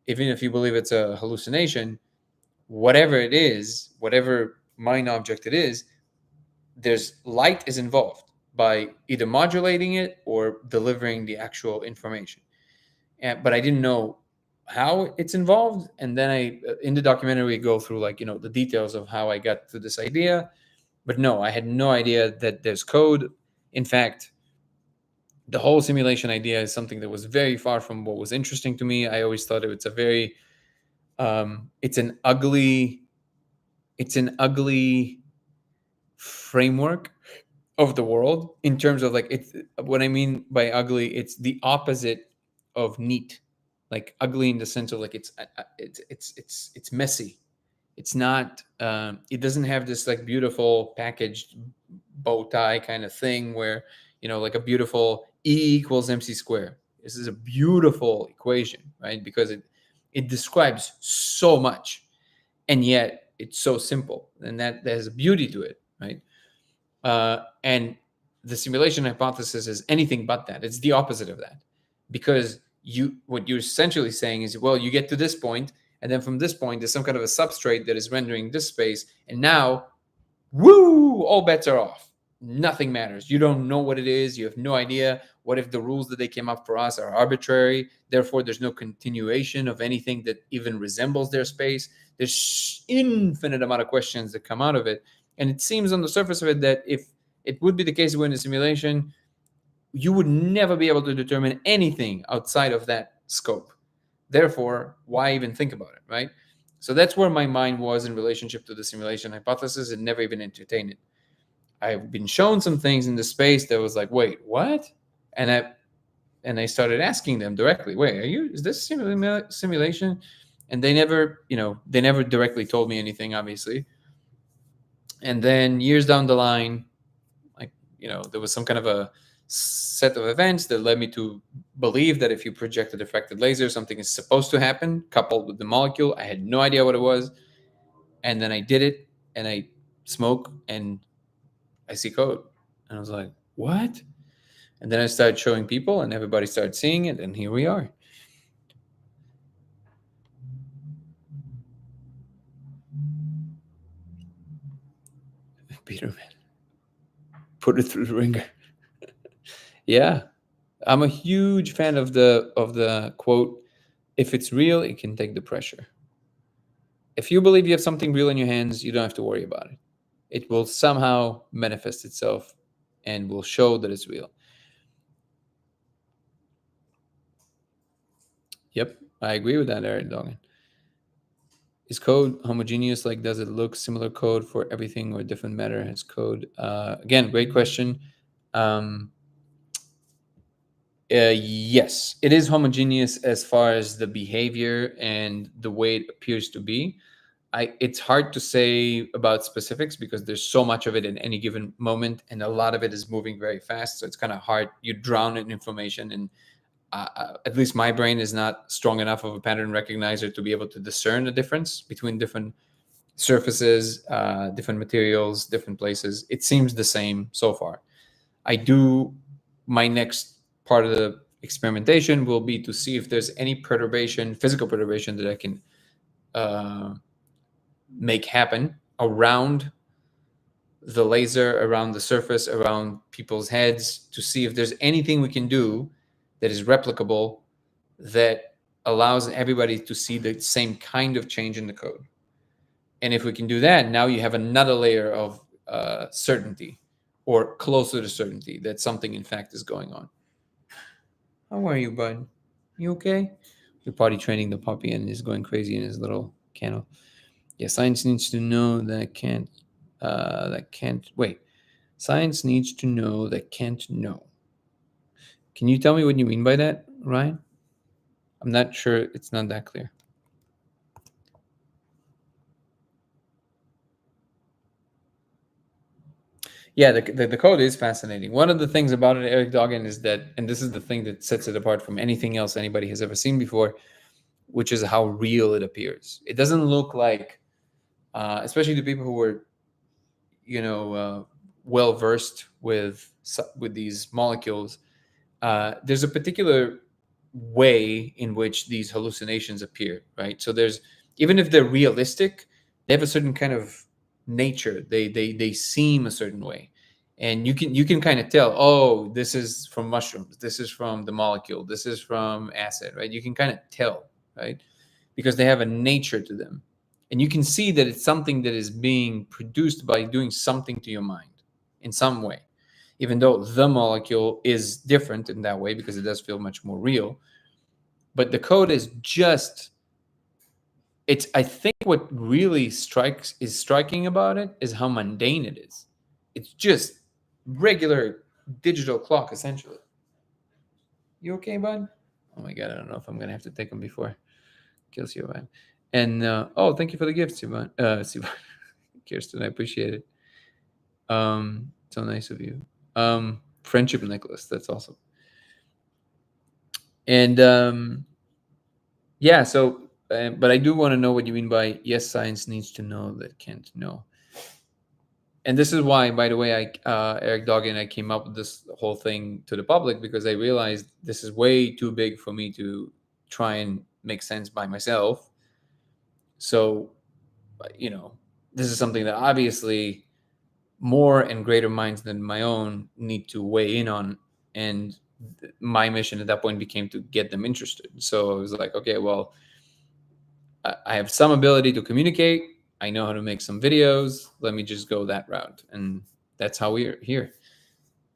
even if you believe it's a hallucination, whatever it is, whatever mind object it is, there's light is involved by either modulating it or delivering the actual information. But I didn't know how it's involved, and then I in the documentary we go through like the details of how I got to this idea. But no, I had no idea that there's code. In fact, the whole simulation idea is something that was very far from what was interesting to me. I always thought it's a very it's an ugly framework of the world in terms of like it's what I mean by ugly. It's the opposite of neat, like ugly in the sense of like it's messy. It's not. It doesn't have this like beautiful packaged bow tie kind of thing where like a beautiful E equals MC square. This is a beautiful equation, right? Because it describes so much, and yet it's so simple, and that there's a beauty to it, right? And the simulation hypothesis is anything but that. It's the opposite of that, because what you're essentially saying is, well, you get to this point, and then from this point, there's some kind of a substrate that is rendering this space, and now, woo, all bets are off. Nothing matters. You don't know what it is. You have no idea. What if the rules that they came up for us are arbitrary? Therefore, there's no continuation of anything that even resembles their space. There's infinite amount of questions that come out of it. And it seems on the surface of it that if it would be the case when in a simulation, you would never be able to determine anything outside of that scope. Therefore, why even think about it, right? So that's where my mind was in relationship to the simulation hypothesis, and never even entertained it. I've been shown some things in the space that was like, wait, what? And I started asking them directly, wait, is this simulation? And they never directly told me anything, obviously. And then years down the line, like, there was some kind of a set of events that led me to believe that if you project a diffracted laser, something is supposed to happen coupled with the molecule. I had no idea what it was. And then I did it, and I smoke, and I see code. And I was like, what? And then I started showing people, and everybody started seeing it, and here we are. Peterman, put it through the ringer. Yeah, I'm a huge fan of the quote, if it's real, it can take the pressure. If you believe you have something real in your hands, you don't have to worry about it. It will somehow manifest itself and will show that it's real. Yep, I agree with that, Eric Dogan. Is code homogeneous? Like, does it look similar code for everything, or different matter has code? Again, great question. Yes, it is homogeneous as far as the behavior and the way it appears to be. It's hard to say about specifics because there's so much of it in any given moment, and a lot of it is moving very fast. So it's kind of hard. You drown in information, and at least my brain is not strong enough of a pattern recognizer to be able to discern the difference between different surfaces, different materials, different places. It seems the same so far. My next part of the experimentation will be to see if there's any perturbation, physical perturbation, that I can make happen around the laser, around the surface, around people's heads, to see if there's anything we can do that is replicable, that allows everybody to see the same kind of change in the code. And if we can do that, now you have another layer of certainty, or closer to certainty, that something in fact is going on. How are you, bud? You okay? You're potty training the puppy and he's going crazy in his little kennel. Yeah, science needs to know that can't wait. Science needs to know that can't know. Can you tell me what you mean by that, Ryan? I'm not sure. It's not that clear. Yeah, the code is fascinating. One of the things about it, Eric Dogan, is that, and this is the thing that sets it apart from anything else anybody has ever seen before, which is how real it appears. It doesn't look like, especially the people who were, well versed with these molecules. There's a particular way in which these hallucinations appear, right? So even if they're realistic, they have a certain kind of nature. They seem a certain way, and you can kind of tell, oh, this is from mushrooms, this is from the molecule, this is from acid, right? You can kind of tell, right? Because they have a nature to them. And you can see that it's something that is being produced by doing something to your mind in some way, even though the molecule is different in that way because it does feel much more real. But the code is just, it's, I think what really is striking about it is how mundane it is. It's just regular digital clock, essentially. You okay, bud? Oh my god, I don't know if I'm gonna have to take them before kills you, man. And oh, thank you for the gift, Sivan. Sivan. Kirsten, I appreciate it. So nice of you. Friendship necklace, that's awesome. And yeah, so but I do want to know what you mean by yes, science needs to know that can't know. And this is why, by the way, Eric Doggy and I came up with this whole thing to the public, because I realized this is way too big for me to try and make sense by myself. So, you know, this is something that obviously more and greater minds than my own need to weigh in on. And my mission at that point became to get them interested. So I was like, okay, well, I have some ability to communicate. I know how to make some videos. Let me just go that route. And that's how we're here.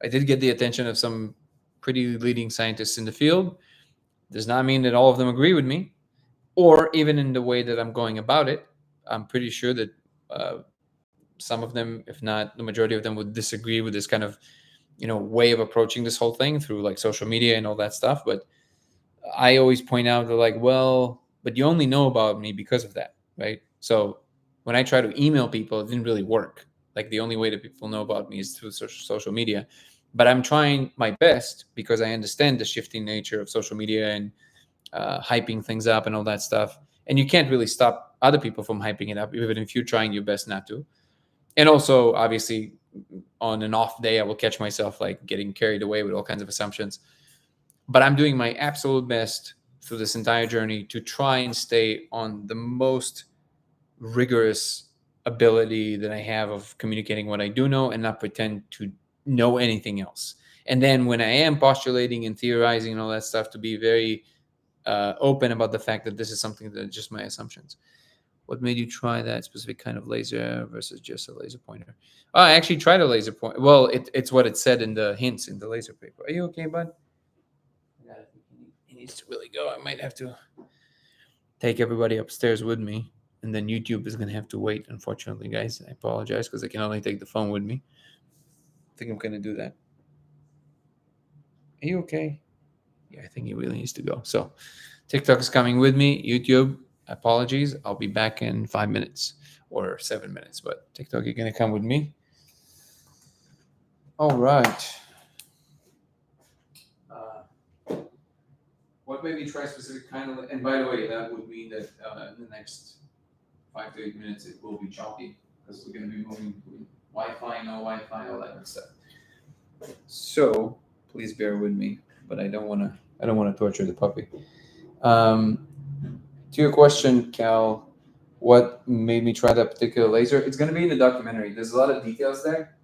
I did get the attention of some pretty leading scientists in the field. Does not mean that all of them agree with me, or even in the way that I'm going about it. I'm pretty sure that some of them, if not the majority of them, would disagree with this kind of, way of approaching this whole thing through like social media and all that stuff. But I always point out, they're like, well, but you only know about me because of that, right? So when I try to email people, it didn't really work. Like the only way that people know about me is through social media. But I'm trying my best because I understand the shifting nature of social media and hyping things up and all that stuff. And you can't really stop other people from hyping it up, even if you're trying your best not to. And also, obviously, on an off day, I will catch myself like getting carried away with all kinds of assumptions. But I'm doing my absolute best through this entire journey to try and stay on the most rigorous ability that I have of communicating what I do know and not pretend to know anything else. And then when I am postulating and theorizing and all that stuff, to be very open about the fact that this is something that is just my assumptions. What made you try that specific kind of laser versus just a laser pointer? Oh, I actually tried a laser pointer. Well, it's what it said in the hints in the laser paper. Are you okay, bud? I think he needs to really go. I might have to take everybody upstairs with me, and then YouTube is gonna have to wait. Unfortunately, guys, I apologize because I can only take the phone with me. I think I'm gonna do that. Are you okay? Yeah, I think he really needs to go. So, TikTok is coming with me. YouTube, apologies. I'll be back in 5 minutes or 7 minutes, but TikTok, you're gonna come with me. All right. What made me try specific kind of? And by the way, that would mean that in the next 5 to 8 minutes it will be choppy because we're going to be moving to Wi-Fi, no Wi-Fi, all that good stuff. So please bear with me, but I don't want to torture the puppy. To your question, Cal, what made me try that particular laser? It's going to be in the documentary. There's a lot of details there.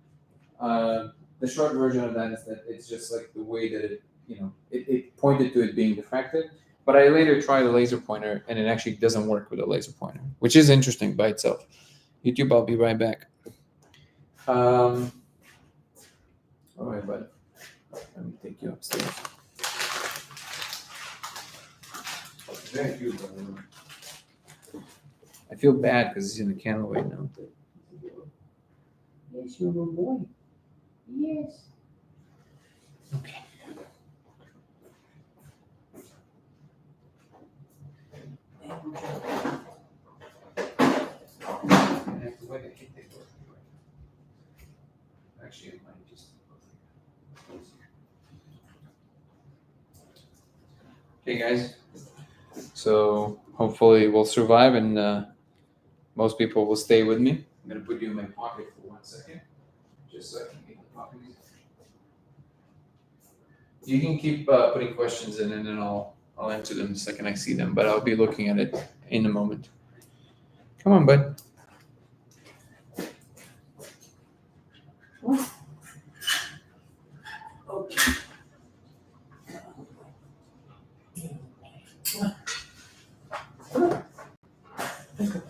The short version of that is that it's just like the way that it pointed to it being diffracted. But I later tried a laser pointer, and it actually doesn't work with a laser pointer, which is interesting by itself. YouTube, I'll be right back. All right, bud. Let me take you upstairs. Very cute, brother. I feel bad because he's in the kennel right now. Yes, you're a little boy. Yes. Okay. Actually, it might just. Okay, guys. So hopefully we'll survive, and most people will stay with me. I'm gonna put you in my pocket for 1 second, just so I can get the pocket. You can keep putting questions in, and then I'll answer them the second I see them. But I'll be looking at it in a moment. Come on, bud. Okay. Go.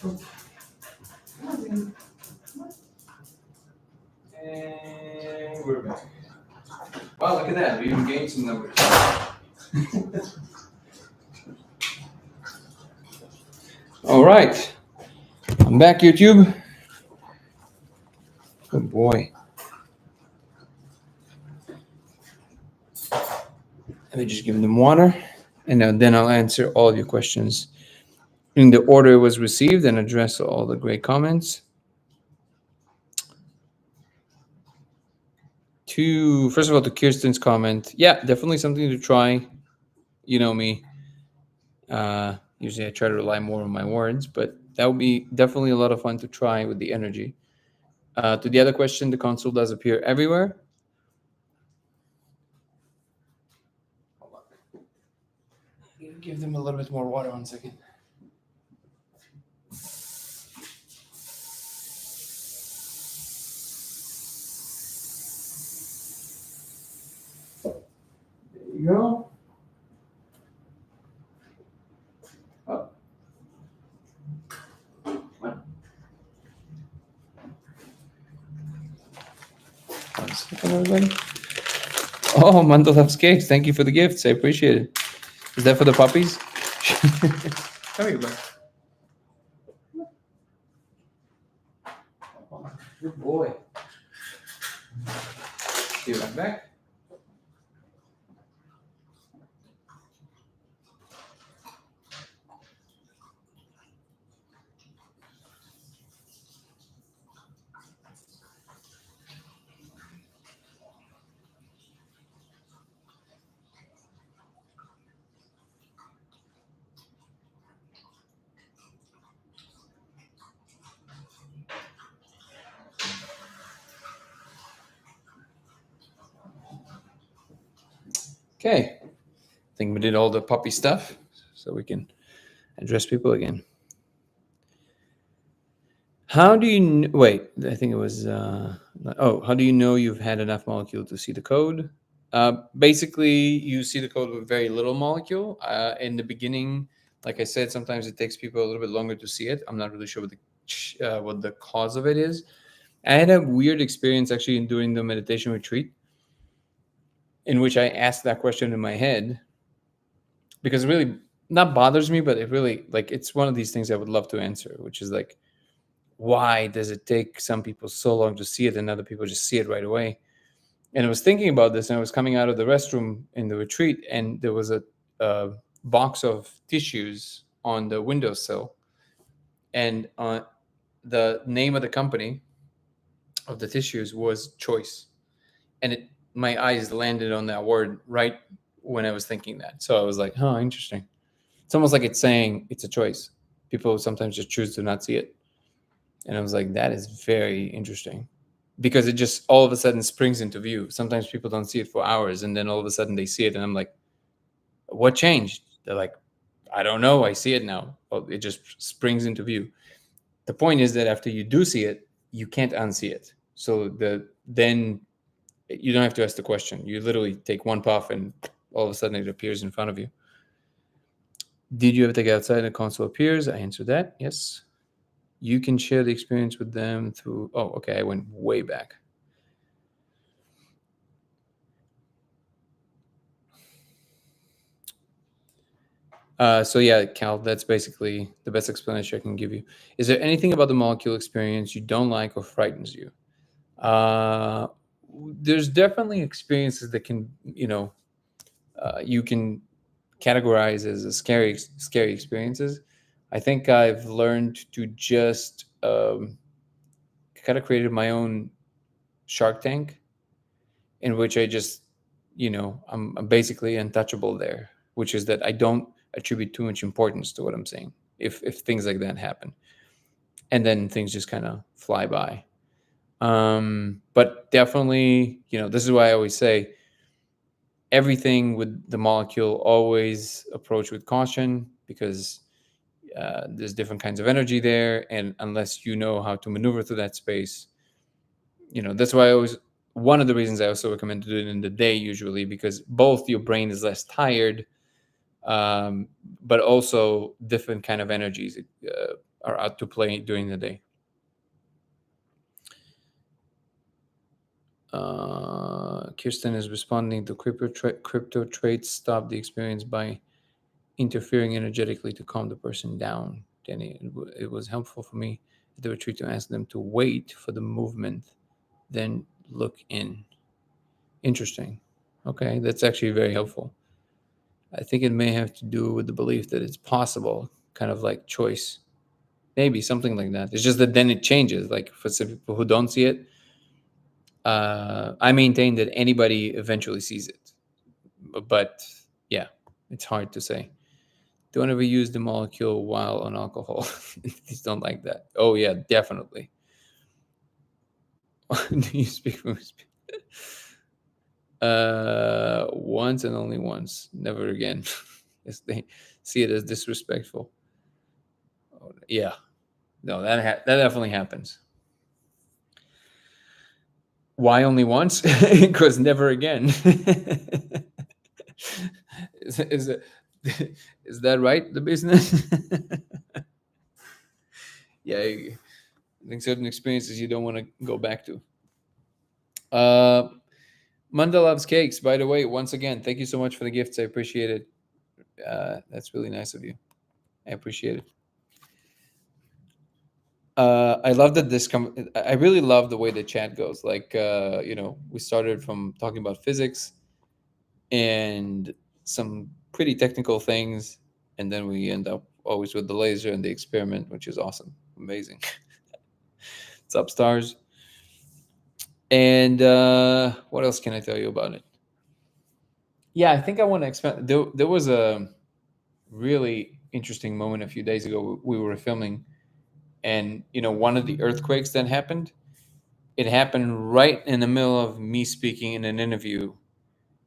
And we're back. Wow, look at that. We even gained some numbers. All right. I'm back, YouTube. Good boy. Let me just give them water, and then I'll answer all your questions in the order it was received and address all the great comments. First of all, to Kirsten's comment, yeah, definitely something to try. You know me. Usually I try to rely more on my words, but that would be definitely a lot of fun to try with the energy. To the other question, the console does appear everywhere. Hold on. Give them a little bit more water 1 second. There you go. Up. One second, everybody. Oh, Mandel loves cakes. Thank you for the gifts. I appreciate it. Is that for the puppies? Come here, bud. Good boy. See you right back. Okay. I think we did all the puppy stuff, so we can address people again. How do you wait? I think it was. How do you know you've had enough molecule to see the code? Basically, you see the code with very little molecule. In the beginning, like I said, sometimes it takes people a little bit longer to see it. I'm not really sure what the cause of it is. I had a weird experience actually in doing the meditation retreat, in which I asked that question in my head, because it really not bothers me, but it really, like, it's one of these things I would love to answer, which is like, why does it take some people so long to see it and other people just see it right away? And I was thinking about this, and I was coming out of the restroom in the retreat, and there was a box of tissues on the windowsill, and the name of the company of the tissues was Choice, and my eyes landed on that word right when I was thinking that. So I was like, "Oh, interesting." It's almost like it's saying it's a choice. People sometimes just choose to not see it, and I was like, "That is very interesting." Because it just all of a sudden springs into view. Sometimes people don't see it for hours, and then all of a sudden they see it, and I'm like, what changed? They're like, I don't know, I see it now. Well, it just springs into view. The point is that after you do see it, you can't unsee it. So then you don't have to ask the question. You literally take one puff and all of a sudden it appears in front of you. Did you ever take it outside and the console appears? I answered that, yes. You can share the experience with them through, okay, I went way back. So yeah, Cal, that's basically the best explanation I can give you. Is there anything about the molecule experience you don't like or frightens you? There's definitely experiences that can, you can categorize as a scary experiences. I think I've learned to just kind of created my own Shark Tank, in which I just, I'm basically untouchable there, which is that I don't attribute too much importance to what I'm saying if things like that happen, and then things just kind of fly by. But definitely, this is why I always say everything with the molecule always approach with caution, because there's different kinds of energy there, and unless you know how to maneuver through that space, that's why I always, one of the reasons I also recommend to do it in the day usually, because both your brain is less tired, but also different kind of energies are out to play during the day. Kirsten is responding to crypto trades stop the experience by interfering energetically to calm the person down. Danny, it was helpful for me at the retreat to ask them to wait for the movement, then look in. Interesting. Okay, that's actually very helpful. I think it may have to do with the belief that it's possible, kind of like choice. Maybe something like that. It's just that then it changes. Like for some people who don't see it, I maintain that anybody eventually sees it. But yeah, it's hard to say. Don't ever use the molecule while on alcohol. Please don't like that. Oh yeah, definitely. Do you speak from once and only once, never again. Yes, they see it as disrespectful. Oh, yeah, no, that definitely happens. Why only once? Because never again. Is it, is that right? The business? Yeah, I think certain experiences you don't want to go back to. Manda loves cakes. By the way, once again, thank you so much for the gifts. I appreciate it. That's really nice of you. I appreciate it. I love that I really love the way the chat goes. Like, we started from talking about physics and some pretty technical things, and then we end up always with the laser and the experiment, which is awesome, amazing. What's up, stars? And what else can I tell you about it? Yeah, I think I want to expand. There was a really interesting moment a few days ago. We were filming, and one of the earthquakes that happened. It happened right in the middle of me speaking in an interview,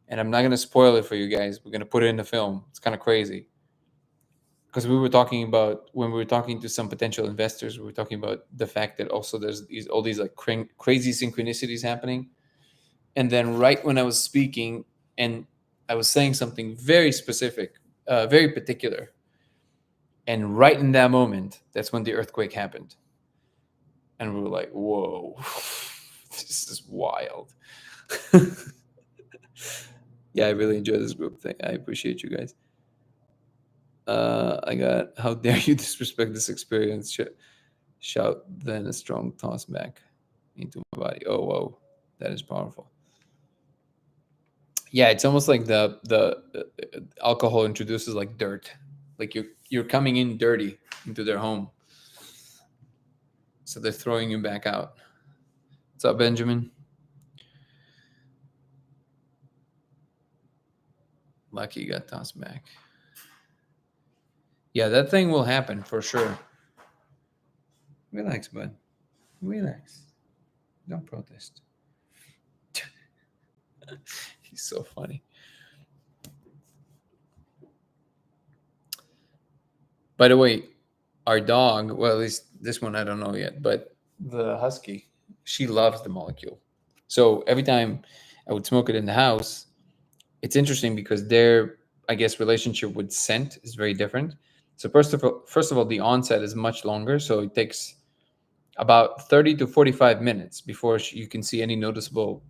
and I'm not going to spoil it for you guys. We're going to put it in the film. It's kind of crazy because we were talking about when we were talking to some potential investors. We were talking about the fact that also there's all these like crazy synchronicities happening, and then right when I was speaking and I was saying something very specific, very particular, and right in that moment, that's when the earthquake happened, and we were like, "Whoa, this is wild." Yeah, I really enjoy this group thing. I appreciate you guys. I got, how dare you disrespect this experience? Shout, then a strong toss back into my body. Oh, whoa, that is powerful. Yeah, it's almost like the alcohol introduces like dirt, like you're coming in dirty into their home, so they're throwing you back out. What's up, Benjamin? Lucky you got tossed back. Yeah, that thing will happen for sure. Relax, bud. Relax. Don't protest. He's so funny. By the way, our dog, well, at least this one, I don't know yet, but the husky, she loves the molecule. So every time I would smoke it in the house, it's interesting because their, I guess, relationship with scent is very different. So first of all, the onset is much longer. So it takes about 30 to 45 minutes before you can see any noticeable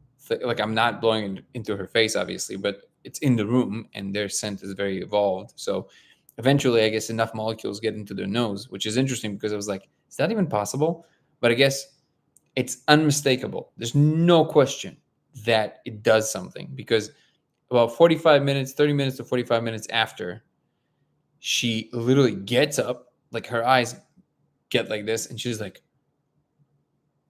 like I'm not blowing it into her face, obviously, but it's in the room and their scent is very evolved. So eventually, I guess enough molecules get into their nose, which is interesting because I was like, is that even possible? But I guess it's unmistakable. There's no question that it does something because about 45 minutes, 30 minutes to 45 minutes after, she literally gets up, like her eyes get like this, and she's like,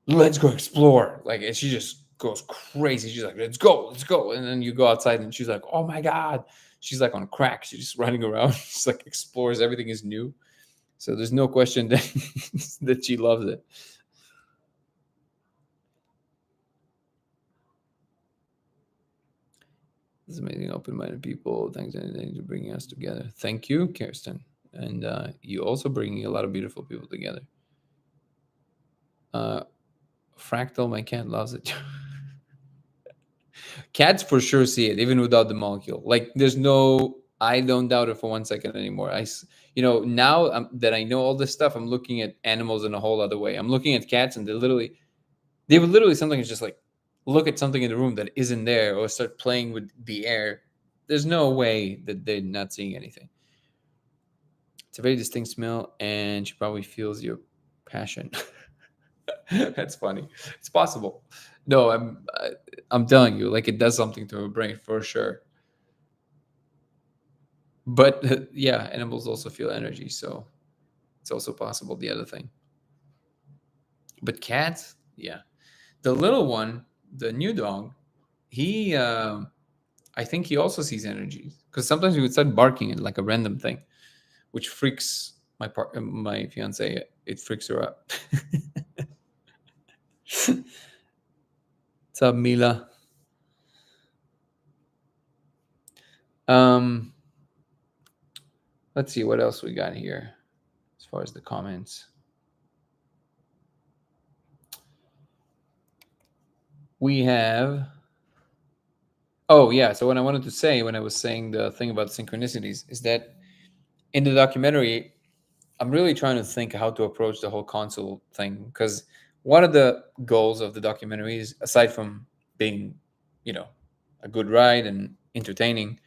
let's go explore. Like, and she just goes crazy. She's like, let's go, let's go. And then you go outside and she's like, oh my God. She's like on crack. She's just running around. She's like explores. Everything is new. So there's no question that, that she loves it. It's amazing, open-minded people. Thanks for bringing us together. Thank you, Kirsten. And you also bringing a lot of beautiful people together. Fractal, my cat loves it. Cats for sure see it, even without the molecule. Like, there's no I don't doubt it for 1 second anymore. Now that I know all this stuff, I'm looking at animals in a whole other way. I'm looking at cats, and they would literally sometimes just like look at something in the room that isn't there or start playing with the air. There's no way that they're not seeing anything. It's a very distinct smell, and she probably feels your passion. That's funny. It's possible. No, I'm telling you, like it does something to her brain for sure. But yeah, animals also feel energy, so it's also possible. The other thing, but cats, yeah, the little one, the new dog, he, I think he also sees energy because sometimes he would start barking at like a random thing, which freaks my fiance. It freaks her out. What's up, Mila? Um, let's see what else we got here as far as the comments. We have. Oh yeah. So what I wanted to say when I was saying the thing about synchronicities is that in the documentary, I'm really trying to think how to approach the whole console thing because one of the goals of the documentary is, aside from being, you know, a good ride and entertaining,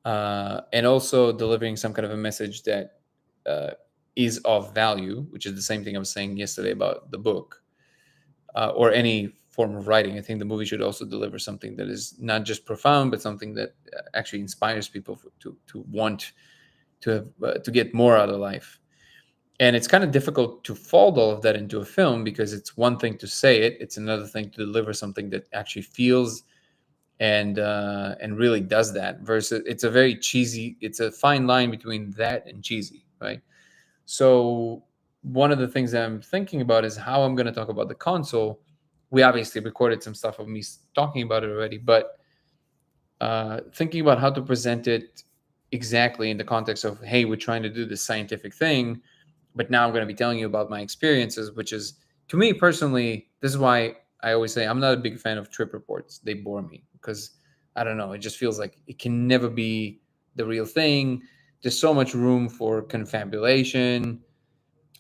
and also delivering some kind of a message that uh, is of value, which is the same thing I was saying yesterday about the book, or any form of writing. I think the movie should also deliver something that is not just profound, but something that actually inspires people to want to have to get more out of life. And it's kind of difficult to fold all of that into a film because it's one thing to say it, it's another thing to deliver something that actually feels and really does that. Versus, it's a very cheesy. It's a fine line between that and cheesy, right? So one of the things that I'm thinking about is how I'm going to talk about the console. We obviously recorded some stuff of me talking about it already, but thinking about how to present it exactly in the context of, hey, we're trying to do this scientific thing, but now I'm going to be telling you about my experiences, which is, to me personally, this is why I always say I'm not a big fan of trip reports. They bore me because I don't know, it just feels like it can never be the real thing. There's so much room for confabulation.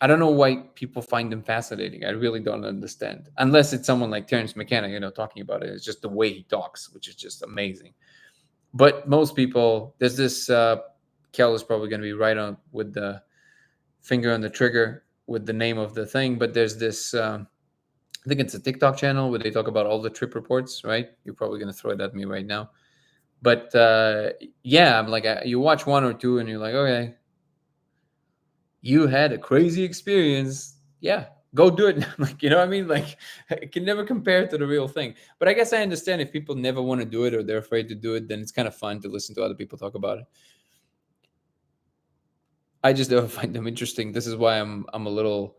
I don't know why people find them fascinating. I really don't understand. Unless it's someone like Terrence McKenna, talking about it. It's just the way he talks, which is just amazing. But most people, there's this. Kel is probably going to be right on with the finger on the trigger with the name of the thing. But there's this. I think it's a TikTok channel where they talk about all the trip reports. Right? You're probably going to throw it at me right now. But yeah, I'm like, you watch one or two, and you're like, okay, you had a crazy experience. Yeah, go do it. Like, you know what I mean? Like, it can never compare to the real thing. But I guess I understand if people never want to do it or they're afraid to do it, then it's kind of fun to listen to other people talk about it. I just don't find them interesting. This is why I'm a little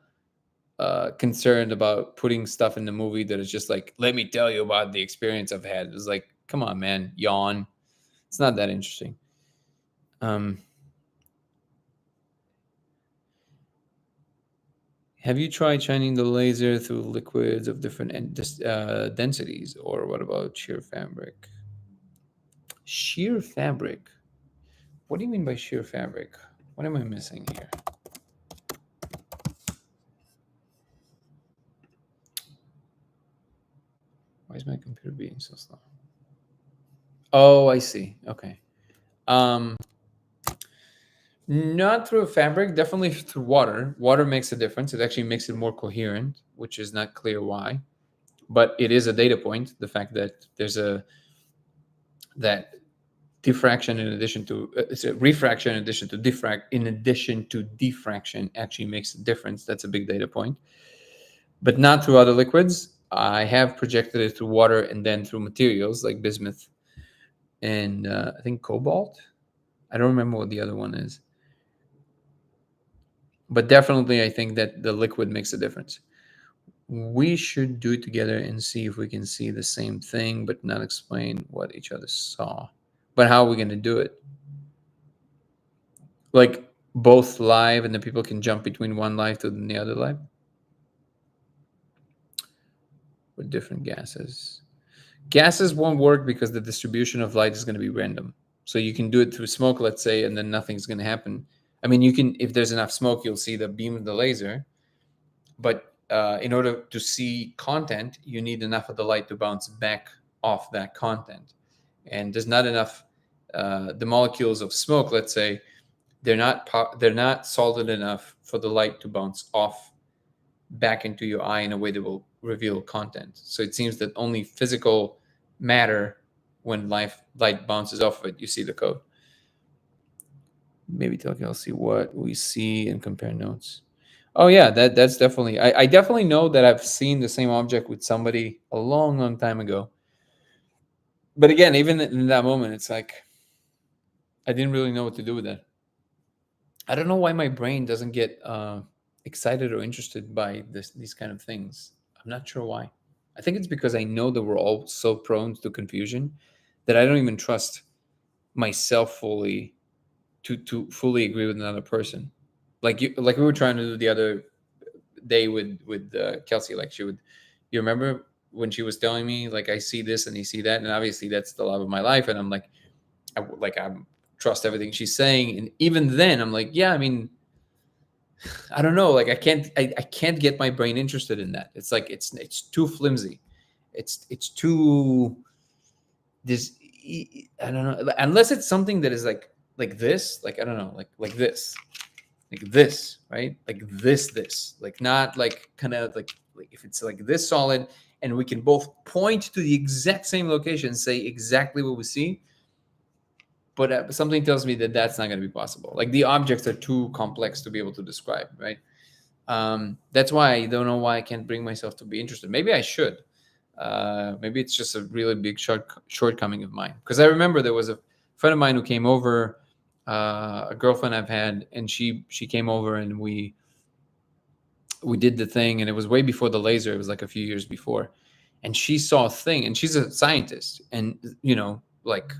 concerned about putting stuff in the movie that is just like, let me tell you about the experience I've had. It's like, come on, man, yawn. It's not that interesting. Have you tried shining the laser through liquids of different densities, or what about sheer fabric? Sheer fabric? What do you mean by sheer fabric? What am I missing here? Why is my computer being so slow? Oh, I see. Okay. Um, not through fabric, definitely through water. Water makes a difference. It actually makes it more coherent, which is not clear why, but it is a data point. The fact that there's that diffraction in addition to it's a refraction in addition to diffraction actually makes a difference. That's a big data point, but not through other liquids. I have projected it through water and then through materials like bismuth and I think cobalt. I don't remember what the other one is, but definitely I think that the liquid makes a difference. We should do it together and see if we can see the same thing but not explain what each other saw. But how are we going to do it? Like both live and then people can jump between one live to the other live with different gases. Gases won't work because the distribution of light is going to be random. So you can do it through smoke, let's say, and then nothing's going to happen. I mean, you can, if there's enough smoke, you'll see the beam of the laser. But in order to see content, you need enough of the light to bounce back off that content. And there's not enough, the molecules of smoke, let's say, they're not solid enough for the light to bounce off back into your eye in a way that will reveal content. So it seems that only physical matter, when light bounces off of it, you see the code. Maybe I'll see what we see and compare notes. Oh yeah, that's definitely. I definitely know that I've seen the same object with somebody a long, long time ago. But again, even in that moment, it's like I didn't really know what to do with that. I don't know why my brain doesn't get excited or interested by these kind of things. I'm not sure why. I think it's because I know that we're all so prone to confusion that I don't even trust myself fully to fully agree with another person. Like we were trying to do the other day with Kelsey. Like she would, you remember when she was telling me like I see this and you see that, and obviously that's the love of my life, and I'm like, I trust everything she's saying, and even then I'm like, yeah, I mean, I don't know, like I can't get my brain interested in that. It's like it's too flimsy. It's too this. I don't know, unless it's something that is like this, like I don't know, like this, right? Like this, like not like kind of like if it's like this solid, and we can both point to the exact same location and say exactly what we see. But something tells me that that's not going to be possible. Like the objects are too complex to be able to describe, right? That's why I don't know why I can't bring myself to be interested. Maybe I should. Maybe it's just a really big shortcoming of mine. Because I remember there was a friend of mine who came over, a girlfriend I've had, and she came over and we did the thing, and it was way before the laser. It was like a few years before, and she saw a thing, and she's a scientist, and like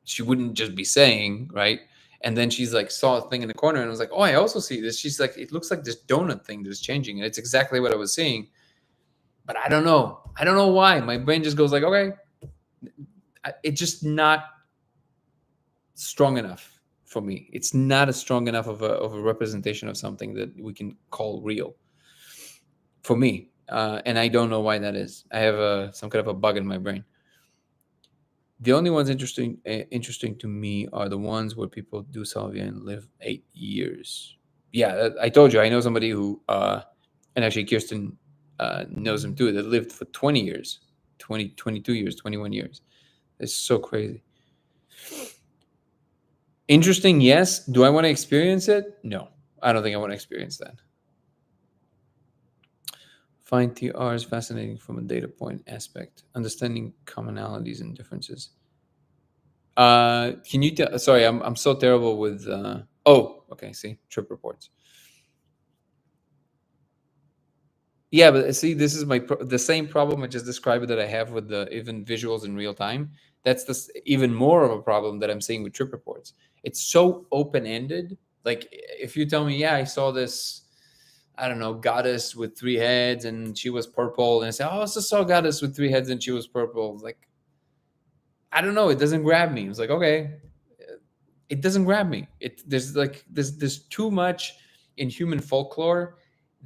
she wouldn't just be saying, right? And then she's like saw a thing in the corner and was like, oh, I also see this. She's like, it looks like this donut thing that's changing, and it's exactly what I was seeing. But I don't know. I don't know why. My brain just goes like, okay, it's just not strong enough for me. It's not a strong enough of a representation of something that we can call real for me. And I don't know why that is. I have some kind of a bug in my brain. The only ones interesting to me are the ones where people do salvia and live 8 years. Yeah, I told you I know somebody who, and actually Kirsten knows him too, that lived for 20 years, 20, 22 years, 21 years. It's so crazy. Interesting, yes. Do I want to experience it? No, I don't think I want to experience that. Find TR is fascinating from a data point aspect, understanding commonalities and differences. Can you tell? Sorry, I'm so terrible with. Oh, okay. See, trip reports. Yeah, but see, this is the same problem I just described that I have with the even visuals in real time. That's even more of a problem that I'm seeing with trip reports. It's so open ended. Like if you tell me, yeah, I saw this, I don't know, goddess with three heads and she was purple, and I say, oh, I also saw goddess with three heads and she was purple. Like I don't know, it doesn't grab me. It's like okay, it doesn't grab me. There's too much in human folklore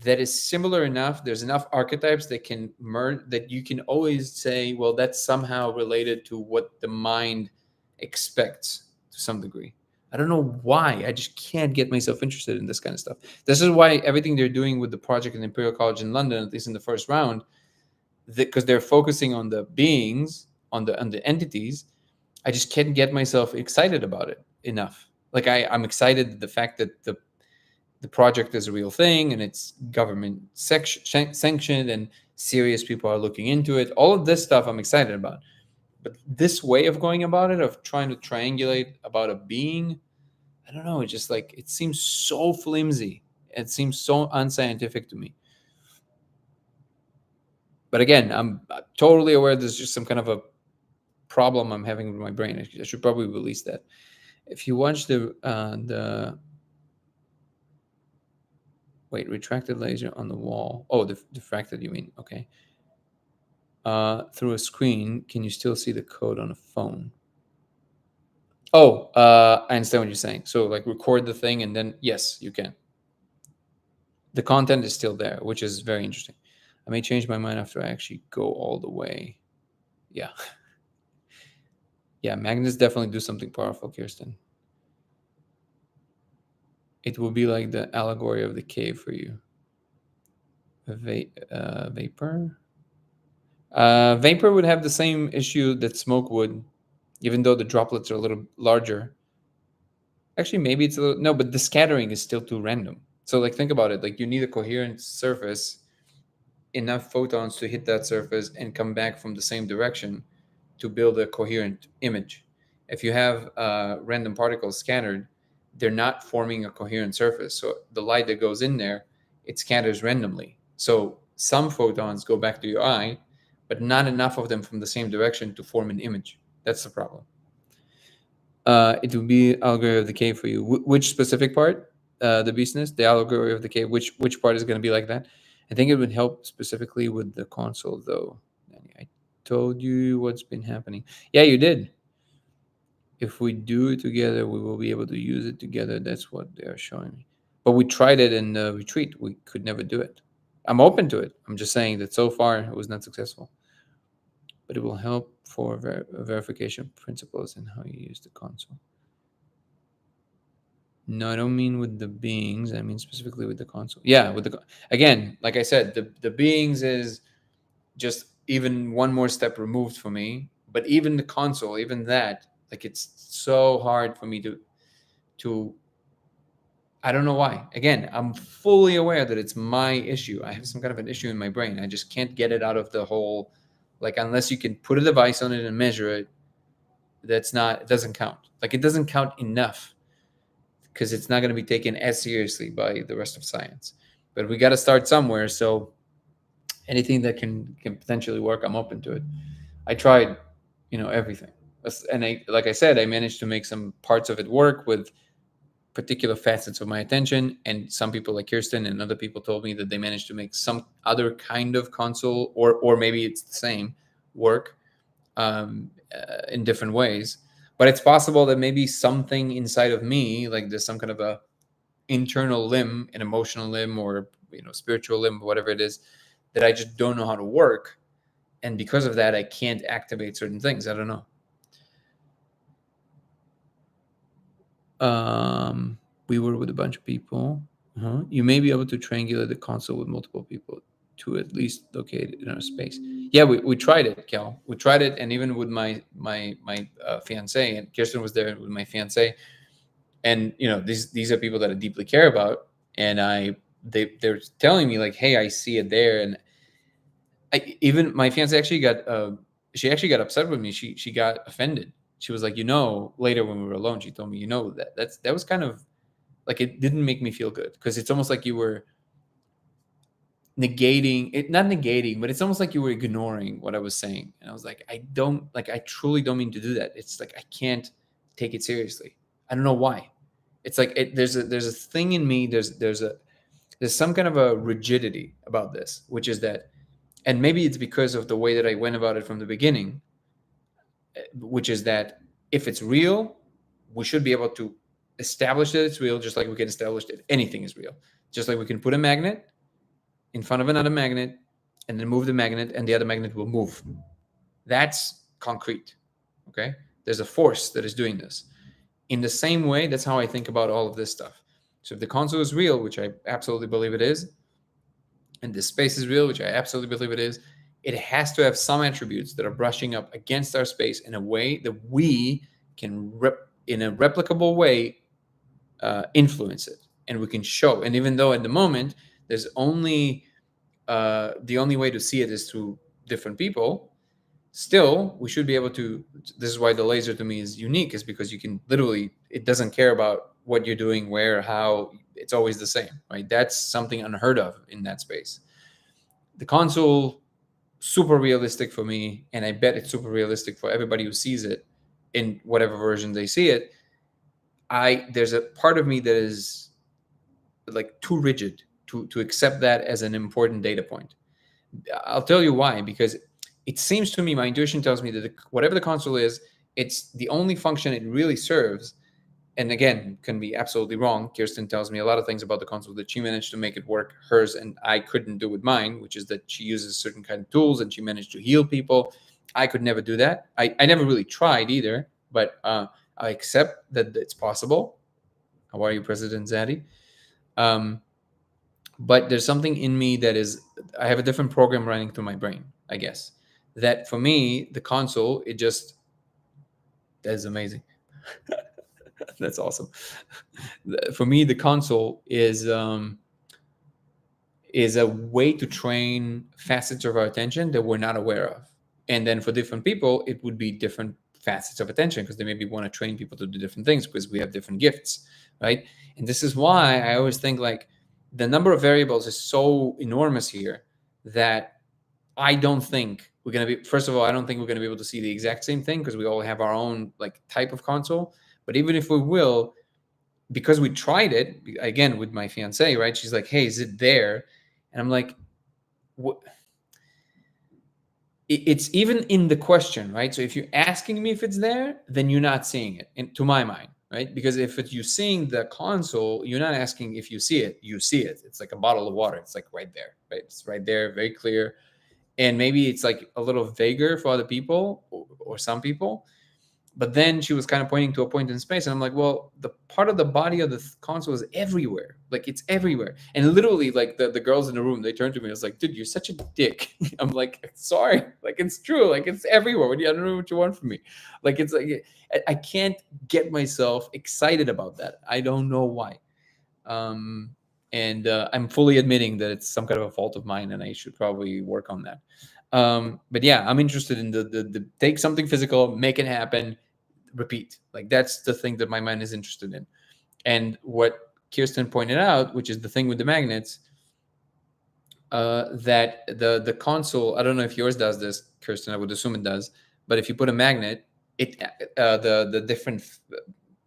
that is similar enough. There's enough archetypes that can merge that you can always say, well, that's somehow related to what the mind expects to some degree. I don't know why. I just can't get myself interested in this kind of stuff. This is why everything they're doing with the project in Imperial College in London, at least in the first round, because they're focusing on the beings, on the entities. I just can't get myself excited about it enough. Like I'm excited the fact that the project is a real thing and it's government sanctioned and serious people are looking into it. All of this stuff I'm excited about. But this way of going about it, of trying to triangulate about a being, I don't know. It just like it seems so flimsy. It seems so unscientific to me. But again, I'm totally aware there's just some kind of a problem I'm having with my brain. I should probably release that. If you watch the wait, retracted laser on the wall. Oh, the diffracted, you mean? Okay. Through a screen, can you still see the code on a phone? Oh, I understand what you're saying. So like record the thing and then yes, you can. The content is still there, which is very interesting. I may change my mind after I actually go all the way. Yeah. Yeah, magnets definitely do something powerful, Kirsten. It will be like the allegory of the cave for you. Vapor? Vapor would have the same issue that smoke would, even though the droplets are a little larger. Actually, maybe it's a little no, but the scattering is still too random. So like think about it. Like you need a coherent surface, enough photons to hit that surface and come back from the same direction to build a coherent image. If you have random particles scattered, they're not forming a coherent surface. So the light that goes in there, it scatters randomly. So some photons go back to your eye, but not enough of them from the same direction to form an image. That's the problem. It would be allegory of the cave for you. Which specific part? The business, the allegory of the cave. Which part is going to be like that? I think it would help specifically with the console, though. I told you what's been happening. Yeah, you did. If we do it together, we will be able to use it together. That's what they are showing me. But we tried it in the retreat. We could never do it. I'm open to it. I'm just saying that so far it was not successful. But it will help for verification principles and how you use the console. No, I don't mean with the beings. I mean specifically with the console. Yeah, with the again, like I said, the beings is just even one more step removed for me. But even the console, even that, like it's so hard for me to. I don't know why. Again, I'm fully aware that it's my issue. I have some kind of an issue in my brain. I just can't get it out of the whole. Like unless you can put a device on it and measure it, that's not. It doesn't count. Like it doesn't count enough because it's not going to be taken as seriously by the rest of science. But we got to start somewhere. So anything that can potentially work, I'm open to it. I tried, everything, and like I said, I managed to make some parts of it work with particular facets of my attention. And some people like Kirsten and other people told me that they managed to make some other kind of console, or maybe it's the same work in different ways. But it's possible that maybe something inside of me, like there's some kind of a internal limb, an emotional limb, or spiritual limb, whatever it is, that I just don't know how to work, and because of that, I can't activate certain things. I don't know. We were with a bunch of people. You may be able to triangulate the console with multiple people to at least locate it in our space. Yeah, we tried it, Kel. We tried it, and even with my fiance, and Kirsten was there with my fiance, and these are people that I deeply care about, and they're telling me like, hey, I see it there, and even my fiance actually got upset with me. She got offended. She was like, later when we were alone, she told me, that was kind of like, it didn't make me feel good because it's almost like you were negating it, not negating, but it's almost like you were ignoring what I was saying. And I was like, I truly don't mean to do that. It's like I can't take it seriously. I don't know why. It's like there's a thing in me. There's some kind of a rigidity about this, which is that, and maybe it's because of the way that I went about it from the beginning, which is that if it's real, we should be able to establish that it's real, just like we can establish that anything is real. Just like we can put a magnet in front of another magnet and then move the magnet, and the other magnet will move. That's concrete. Okay? There's a force that is doing this. In the same way, that's how I think about all of this stuff. So if the console is real, which I absolutely believe it is, and this space is real, which I absolutely believe it is, it has to have some attributes that are brushing up against our space in a way that we can, in a replicable way, influence it, and we can show. And even though at the moment there's only the only way to see it is through different people, still we should be able to. This is why the laser to me is unique, is because you can literally, it doesn't care about what you're doing, where, how, it's always the same, right? That's something unheard of in that space. The console, super realistic for me, and I bet it's super realistic for everybody who sees it in whatever version they see it. There's a part of me that is like too rigid to accept that as an important data point. I'll tell you why. Because it seems to me, my intuition tells me that whatever the console is, it's the only function it really serves. And again, can be absolutely wrong. Kirsten tells me a lot of things about the console that she managed to make it work hers, and I couldn't do with mine, which is that she uses certain kind of tools and she managed to heal people. I could never do that. I never really tried either, but I accept that it's possible. How are you, President Zaddy? But there's something in me that is, I have a different program running through my brain, I guess. That for me, the console, it just, that is amazing. That's awesome. For me, the console is a way to train facets of our attention that we're not aware of. And then for different people, it would be different facets of attention, because they maybe want to train people to do different things because we have different gifts, right? And this is why I always think like the number of variables is so enormous here that I don't think we're going to be, first of all, I don't think we're going to be able to see the exact same thing because we all have our own like type of console. But even if we will, because we tried it again with my fiance, right? She's like, hey, is it there? And I'm like, what? It's even in the question, right? So if you're asking me if it's there, then you're not seeing it, to my mind, right? Because if you're seeing the console, you're not asking if you see it. You see it. It's like a bottle of water. It's like right there, right? It's right there, very clear. And maybe it's like a little vaguer for other people or some people. But then she was kind of pointing to a point in space, and I'm like, well, the part of the body of the console is everywhere. Like it's everywhere. And literally, like the girls in the room, they turned to me. I was like, dude, you're such a dick. I'm like, sorry. Like it's true. Like it's everywhere. I don't know what you want from me. Like it's like I can't get myself excited about that. I don't know why. And I'm fully admitting that it's some kind of a fault of mine, and I should probably work on that. But yeah, I'm interested in the take something physical, make it happen, repeat. Like that's the thing that my mind is interested in. And what Kirsten pointed out, which is the thing with the magnets, that the console, I don't know if yours does this, Kirsten, I would assume it does, but if you put a magnet, it the different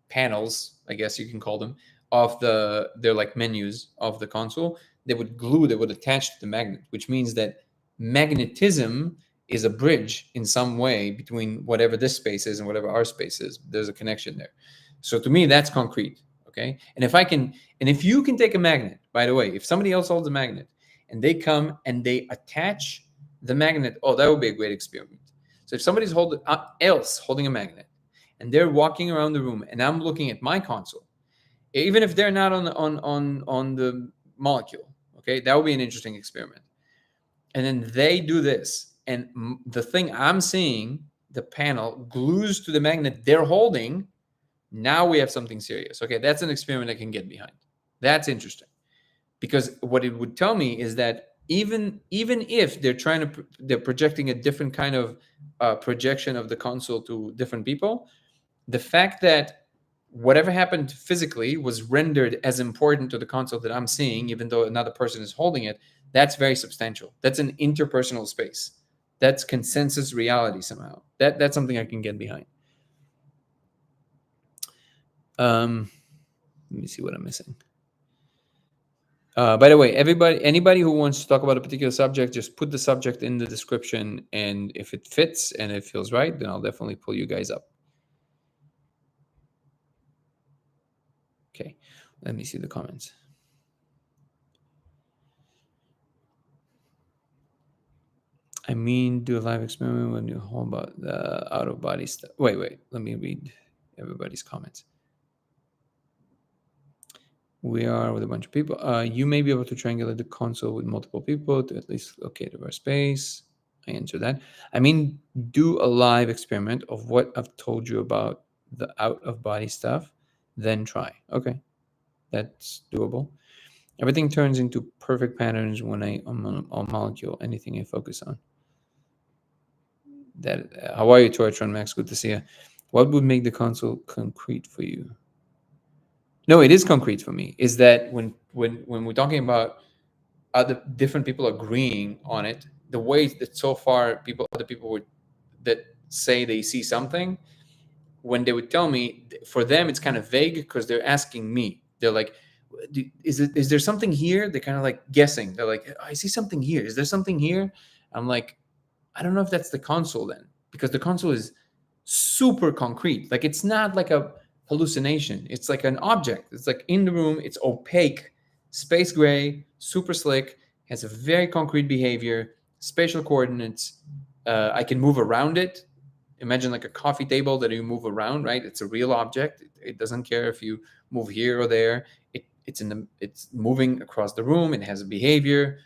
panels, I guess you can call them, of they're like menus of the console, they would attach to the magnet, which means that magnetism is a bridge in some way between whatever this space is and whatever our space is. There's a connection there. So to me, that's concrete. Okay. And if you can take a magnet, by the way, if somebody else holds a magnet and they come and they attach the magnet, oh, that would be a great experiment. So if somebody's holding a magnet and they're walking around the room and I'm looking at my console, even if they're not on the molecule, okay, that would be an interesting experiment. And then they do this, and the thing I'm seeing, the panel glues to the magnet they're holding. Now we have something serious. Okay, that's an experiment I can get behind. That's interesting, because what it would tell me is that even if they're projecting a different kind of projection of the console to different people, the fact that whatever happened physically was rendered as important to the console that I'm seeing, even though another person is holding it, that's very substantial. That's an interpersonal space. That's consensus reality somehow. That's something I can get behind. Let me see what I'm missing. By the way, anybody who wants to talk about a particular subject, just put the subject in the description, and if it fits and it feels right, then I'll definitely pull you guys up. Okay, let me see the comments. I mean, do a live experiment when you hold about the out of body stuff. Wait, let me read everybody's comments. We are with a bunch of people. You may be able to triangulate the console with multiple people to at least locate our space. I answer that. I mean, do a live experiment of what I've told you about the out of body stuff, then try. Okay, that's doable. Everything turns into perfect patterns when on molecule, anything I focus on. That how are you, Tortron Max? Good to see you. What would make the console concrete for you? No, it is concrete for me. Is that when we're talking about other different people agreeing on it, the way that so far other people would that say they see something, when they would tell me, for them it's kind of vague because they're asking me. They're like, is there something here? They're kind of like guessing. They're like, I see something here. Is there something here? I'm like, I don't know if that's the console then, because the console is super concrete. Like it's not like a hallucination. It's like an object. It's like in the room. It's opaque, space gray, super slick. Has a very concrete behavior, spatial coordinates. I can move around it. Imagine like a coffee table that you move around, right? It's a real object. It doesn't care if you move here or there. It's moving across the room. It has a behavior.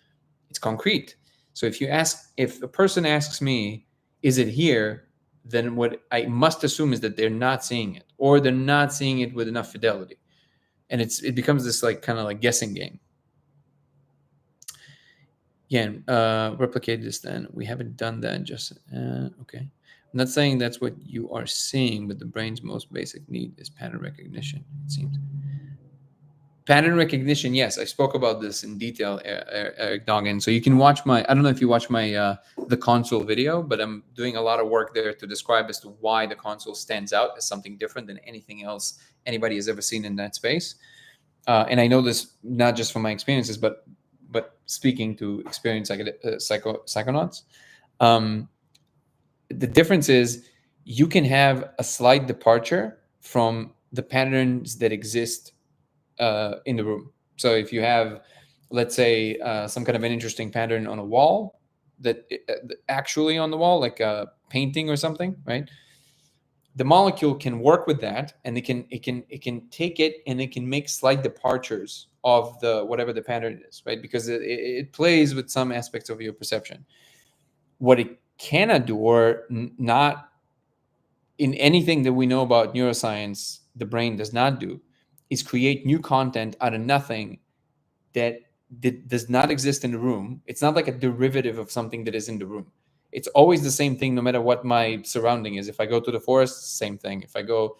It's concrete. So if a person asks me, is it here? Then what I must assume is that they're not seeing it, or they're not seeing it with enough fidelity. And it becomes this like kind of like guessing game. Again, replicate this then. We haven't done that just, okay. I'm not saying that's what you are seeing, but the brain's most basic need is pattern recognition, it seems. Pattern recognition, yes, I spoke about this in detail, Eric Doggin. So you can watch I don't know if you watch my the console video, but I'm doing a lot of work there to describe as to why the console stands out as something different than anything else anybody has ever seen in that space. And I know this not just from my experiences, but speaking to experienced psychonauts. The difference is you can have a slight departure from the patterns that exist in the room. So if you have, let's say, some kind of an interesting pattern on a wall that actually on the wall, like a painting or something, right? The molecule can work with that, and it can take it and it can make slight departures of the whatever the pattern is, right? Because it plays with some aspects of your perception. What it cannot do, or not in anything that we know about neuroscience, the brain does not do, is create new content out of nothing that does not exist in the room. It's not like a derivative of something that is in the room. It's always the same thing, no matter what my surrounding is. If I go to the forest, same thing. If I go,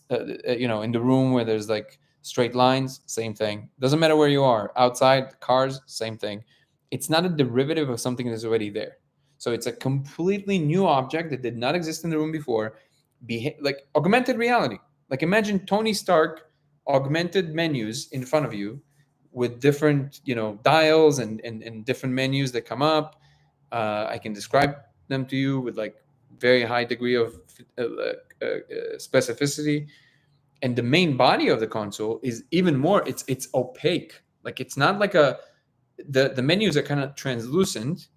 in the room where there's like straight lines, same thing. Doesn't matter where you are. Outside, cars, same thing. It's not a derivative of something that's already there. So it's a completely new object that did not exist in the room before. Like augmented reality. Like imagine Tony Stark augmented menus in front of you with different, dials and different menus that come up. I can describe them to you with like very high degree of specificity. And the main body of the console is even more. It's opaque. Like it's not like the menus are kind of translucent.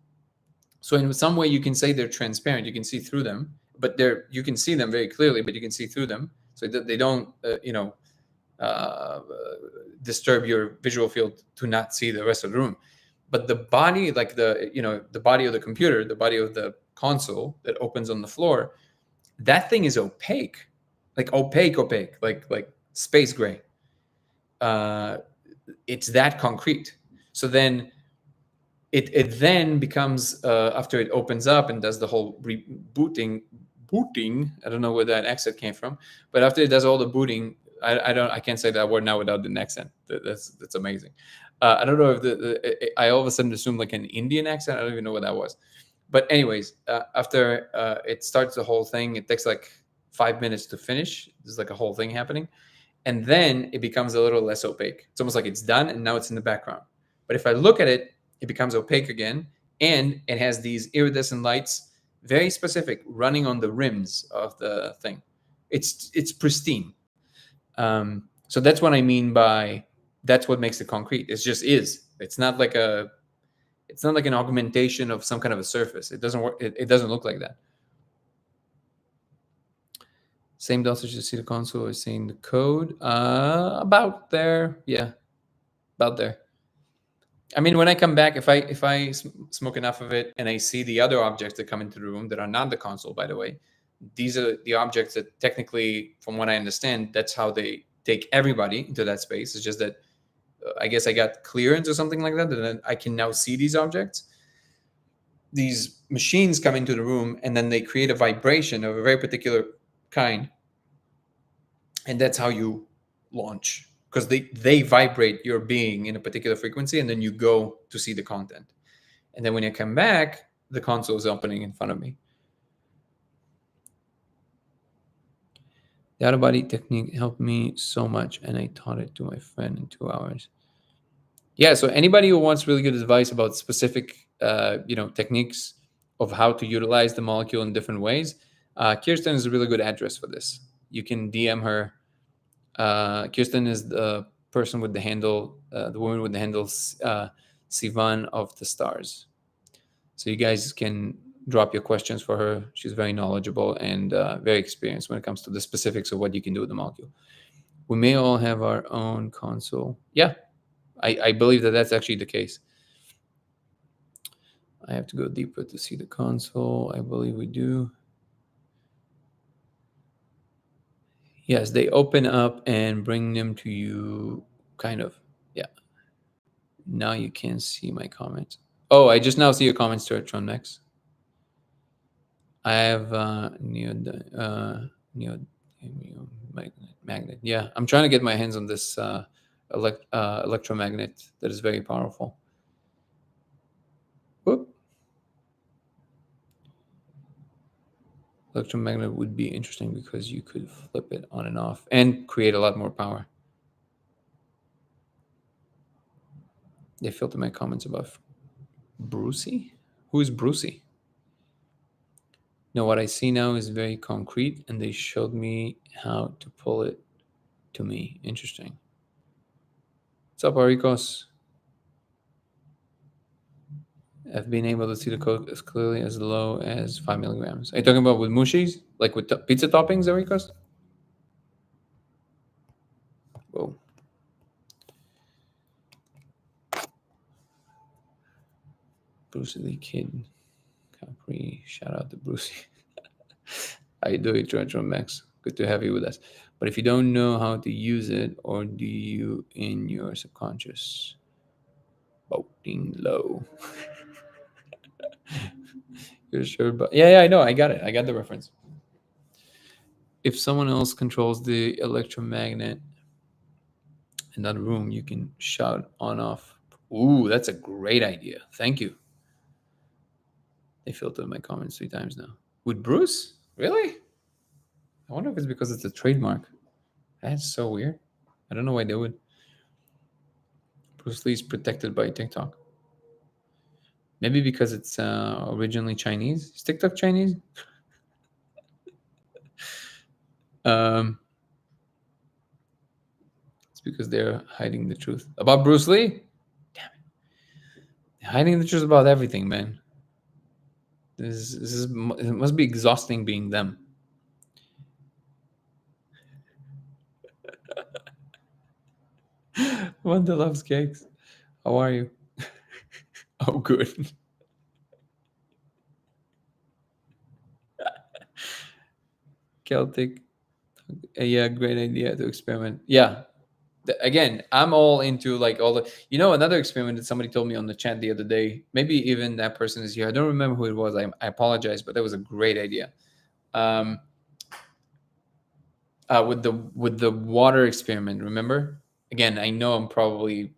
So in some way you can say they're transparent. You can see through them, but you can see them very clearly, but you can see through them. So that they don't, disturb your visual field to not see the rest of the room. But the body, like the body of the computer, the body of the console that opens on the floor, that thing is opaque, like opaque, like space gray. It's that concrete. So then it then becomes, after it opens up and does the whole booting, I don't know where that accent came from, but after it does all the booting, I can't say that word now without an accent. That's amazing. I don't know if I all of a sudden assumed like an Indian accent. I don't even know what that was. But anyways, after it starts the whole thing, it takes like 5 minutes to finish. There's like a whole thing happening. And then it becomes a little less opaque. It's almost like it's done and now it's in the background. But if I look at it, it becomes opaque again. And it has these iridescent lights, very specific, running on the rims of the thing. It's pristine. So that's what I mean by that's what makes it concrete. It just is. It's not like an augmentation of some kind of a surface. It doesn't work. It doesn't look like that. Same dosage to see the console as seeing the code. About there. Yeah. About there. I mean, when I come back, if I smoke enough of it and I see the other objects that come into the room that are not the console, by the way, these are the objects that technically, from what I understand, that's how they take everybody into that space. It's just that I guess I got clearance or something like that, and then I can now see these objects. These machines come into the room and then they create a vibration of a very particular kind. And that's how you launch, because they vibrate your being in a particular frequency, and then you go to see the content. And then when you come back, the console is opening in front of me. The out of body technique helped me so much, and I taught it to my friend in 2 hours. Yeah, so anybody who wants really good advice about specific, techniques of how to utilize the molecule in different ways, Kirsten is a really good address for this. You can DM her. Kirsten is the person with the handle, the woman with the handle, Sivan of the Stars. So you guys can drop your questions for her. She's very knowledgeable and very experienced when it comes to the specifics of what you can do with the molecule. We may all have our own console. Yeah, I believe that that's actually the case. I have to go deeper to see the console. I believe we do. Yes, they open up and bring them to you, kind of. Yeah. Now you can see my comments. Oh, I just now see your comments to Max. I have neo magnet. Yeah, I'm trying to get my hands on this electromagnet that is very powerful. Whoop. Electromagnet would be interesting because you could flip it on and off and create a lot more power. They filter my comments about Brucey. Who is Brucey? No, what I see now is very concrete, and they showed me how to pull it to me. Interesting. What's up, Arikos? I've been able to see the code as clearly as low as 5 milligrams. Are you talking about with mushis? Like with pizza toppings, Arikos? Whoa. Bruce Lee Kid. Capri. Shout out to Brucey. How you doing, George Max? Good to have you with us. But if you don't know how to use it, or do you in your subconscious? Voting low. You're sure? But yeah, I know. I got it. I got the reference. If someone else controls the electromagnet in that room, you can shout on off. Ooh, that's a great idea. Thank you. They filtered my comments 3 times now. With Bruce? Really? I wonder if it's because it's a trademark. That's so weird. I don't know why they would. Bruce Lee's protected by TikTok. Maybe because it's originally Chinese. Is TikTok Chinese? It's because they're hiding the truth about Bruce Lee. Damn it! They're hiding the truth about everything, man. It must be exhausting being them. Wanda loves cakes. How are you? Oh, good. Celtic. Yeah, great idea to experiment. Yeah. Again, I'm all into like all the, another experiment that somebody told me on the chat the other day. Maybe even that person is here. I don't remember who it was. I apologize, but that was a great idea. With the water experiment, remember? Again, I know I'm probably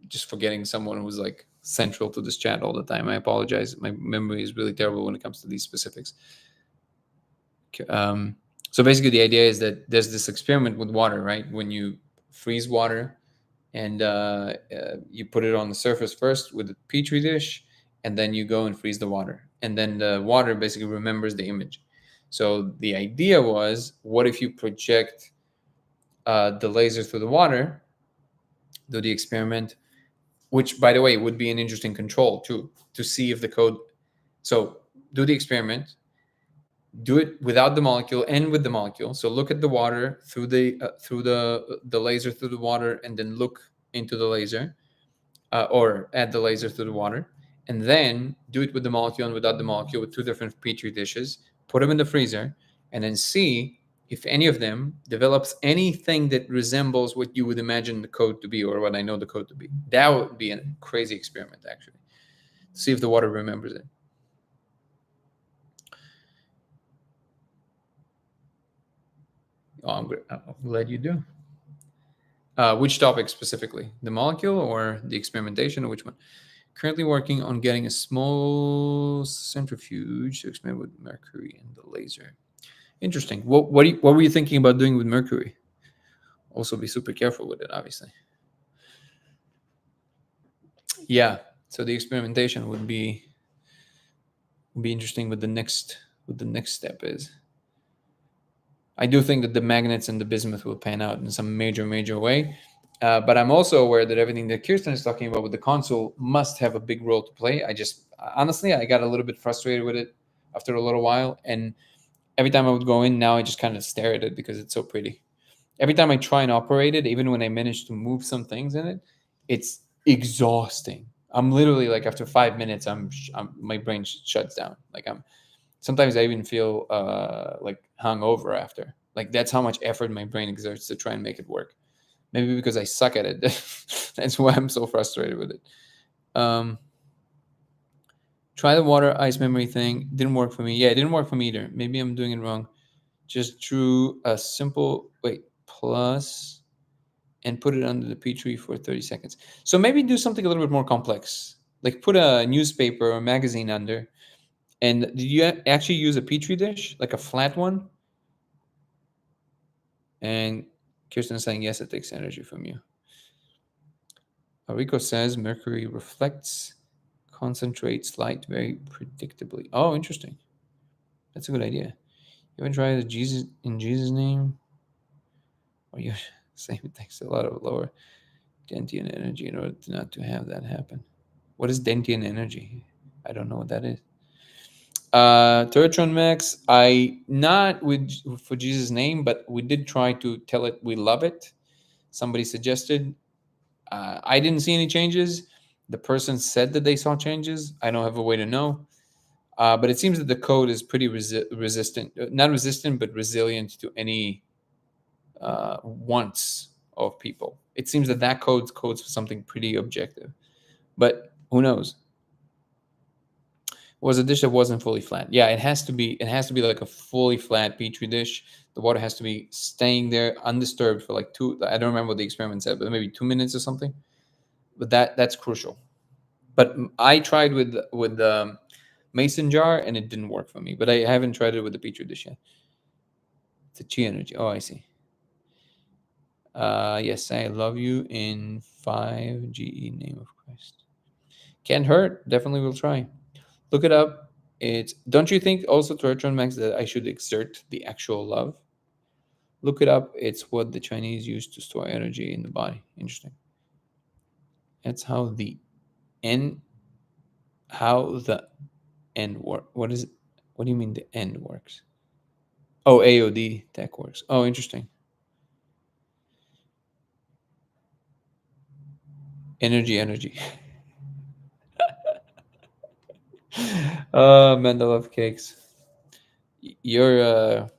just forgetting someone who's like central to this chat all the time. I apologize. My memory is really terrible when it comes to these specifics. So basically, the idea is that there's this experiment with water, right? When you freeze water and you put it on the surface first with a petri dish, and then you go and freeze the water, and then the water basically remembers the image. So the idea was, what if you project the laser through the water, do the experiment, which, by the way, would be an interesting control too, to see if the code. So do the experiment, do it without the molecule and with the molecule. So look at the water through the laser through the water, and then look into the laser, or add the laser through the water, and then do it with the molecule and without the molecule with 2 different petri dishes. Put them in the freezer, and then see if any of them develops anything that resembles what you would imagine the code to be, or what I know the code to be. That would be a crazy experiment, actually. See if the water remembers it. Oh, I'm glad you do. Which topic specifically? The molecule or the experimentation, or which one? Currently working on getting a small centrifuge to experiment with mercury and the laser. Interesting. What were you thinking about doing with mercury? Also, be super careful with it, obviously. Yeah. So the experimentation would be interesting. What the next step is. I do think that the magnets and the bismuth will pan out in some major way. But I'm also aware that everything that Kirsten is talking about with the console must have a big role to play. I just, honestly, I got a little bit frustrated with it after a little while. And every time I would go in, now I just kind of stare at it because it's so pretty. Every time I try and operate it, even when I manage to move some things in it, it's exhausting. I'm literally like, after 5 minutes, my brain shuts down. Like, sometimes I even feel like hungover after. Like, that's how much effort my brain exerts to try and make it work. Maybe because I suck at it. That's why I'm so frustrated with it. Try the water ice memory thing. Didn't work for me. Yeah, it didn't work for me either. Maybe I'm doing it wrong. Just drew a simple plus and put it under the Petri for 30 seconds. So maybe do something a little bit more complex. Like put a newspaper or magazine under. And did you actually use a Petri dish? Like a flat one? And Kirsten saying, yes, it takes energy from you. Rico says mercury reflects, concentrates light very predictably. Oh, interesting. That's a good idea. You haven't tried Jesus in Jesus' name? Or you saying it takes a lot of lower Dentian energy in order not to have that happen. What is Dentian energy? I don't know what that is. Turtron Max, I not with for Jesus' name, but we did try to tell it we love it. Somebody suggested. I didn't see any changes. The person said that they saw changes. I don't have a way to know. But it seems that the code is pretty resistant, not resistant, but resilient to any wants of people. It seems that codes for something pretty objective, but who knows? Was a dish that wasn't fully flat. Yeah, it has to be. It has to be like a fully flat petri dish. The water has to be staying there undisturbed for like two. I don't remember what the experiment said, but maybe 2 minutes or something. But that's crucial. But I tried with the mason jar and it didn't work for me. But I haven't tried it with the petri dish yet. The chi energy. Oh, I see. Yes, I love you in 5GE name of Christ. Can't hurt. Definitely will try. Look it up. It's don't you think also Turtron Max that I should exert the actual love? Look it up. It's what the Chinese use to store energy in the body. Interesting. That's how the end work. What is it? What do you mean the end works? Oh, AOD tech works. Oh, interesting. Energy. Mendelov cakes. Your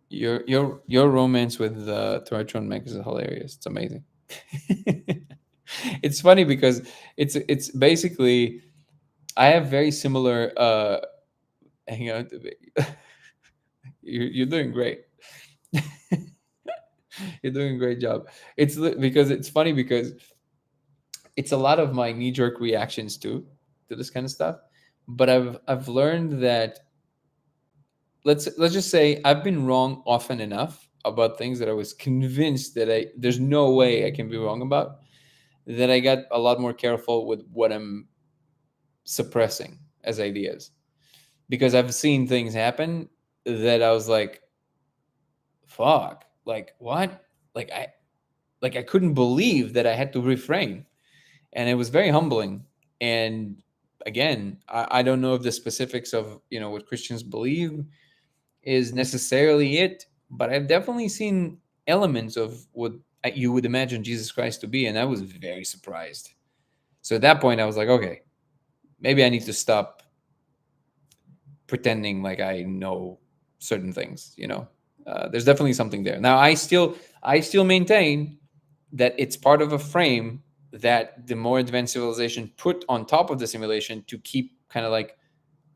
your romance with Turtron Max is hilarious. It's amazing. It's funny because it's basically I have very similar. Hang on, you're doing great. You're doing a great job. Because it's funny because it's a lot of my knee jerk reactions too to this kind of stuff. But I've learned that let's just say I've been wrong often enough about things that I was convinced that there's no way I can be wrong about, that I got a lot more careful with what I'm suppressing as ideas. Because I've seen things happen that I was like, fuck, like what? Like I couldn't believe that I had to refrain. And it was very humbling. And again, I don't know if the specifics of what Christians believe is necessarily it, but I've definitely seen elements of what you would imagine Jesus Christ to be, and I was very surprised. So at that point, I was like, okay, maybe I need to stop pretending like I know certain things. There's definitely something there. Now, I still maintain that it's part of a frame that the more advanced civilization put on top of the simulation to keep kind of like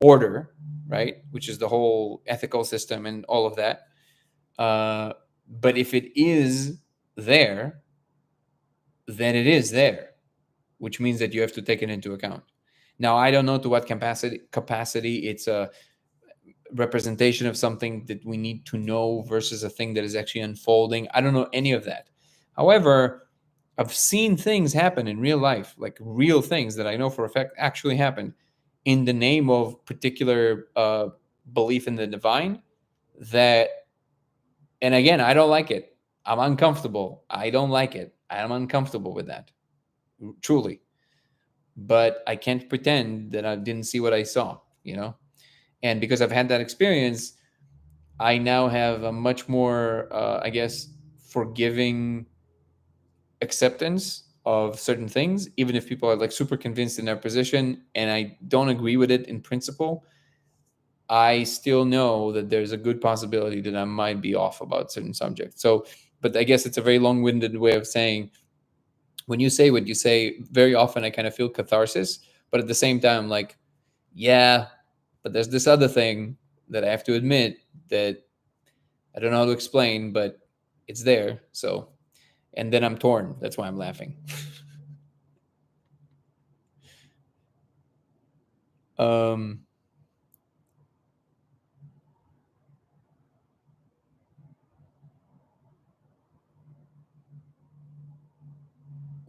order, right? Which is the whole ethical system and all of that. But if it is there, then it is there, which means that you have to take it into account. Now, I don't know to what capacity it's a representation of something that we need to know versus a thing that is actually unfolding. I don't know any of that. However, I've seen things happen in real life, like real things that I know for a fact actually happened in the name of particular belief in the divine, that And again, I don't like it. I'm uncomfortable. I don't like it. I'm uncomfortable with that, truly. But I can't pretend that I didn't see what I saw, you know? And because I've had that experience, I now have a much more, I guess, forgiving acceptance of certain things, even if people are like super convinced in their position and I don't agree with it in principle. I still know that there's a good possibility that I might be off about certain subjects. So, but I guess it's a very long winded way of saying when you say what you say, very often I kind of feel catharsis, but at the same time, like, yeah, but there's this other thing that I have to admit that I don't know how to explain, but it's there. So, and then I'm torn. That's why I'm laughing. um,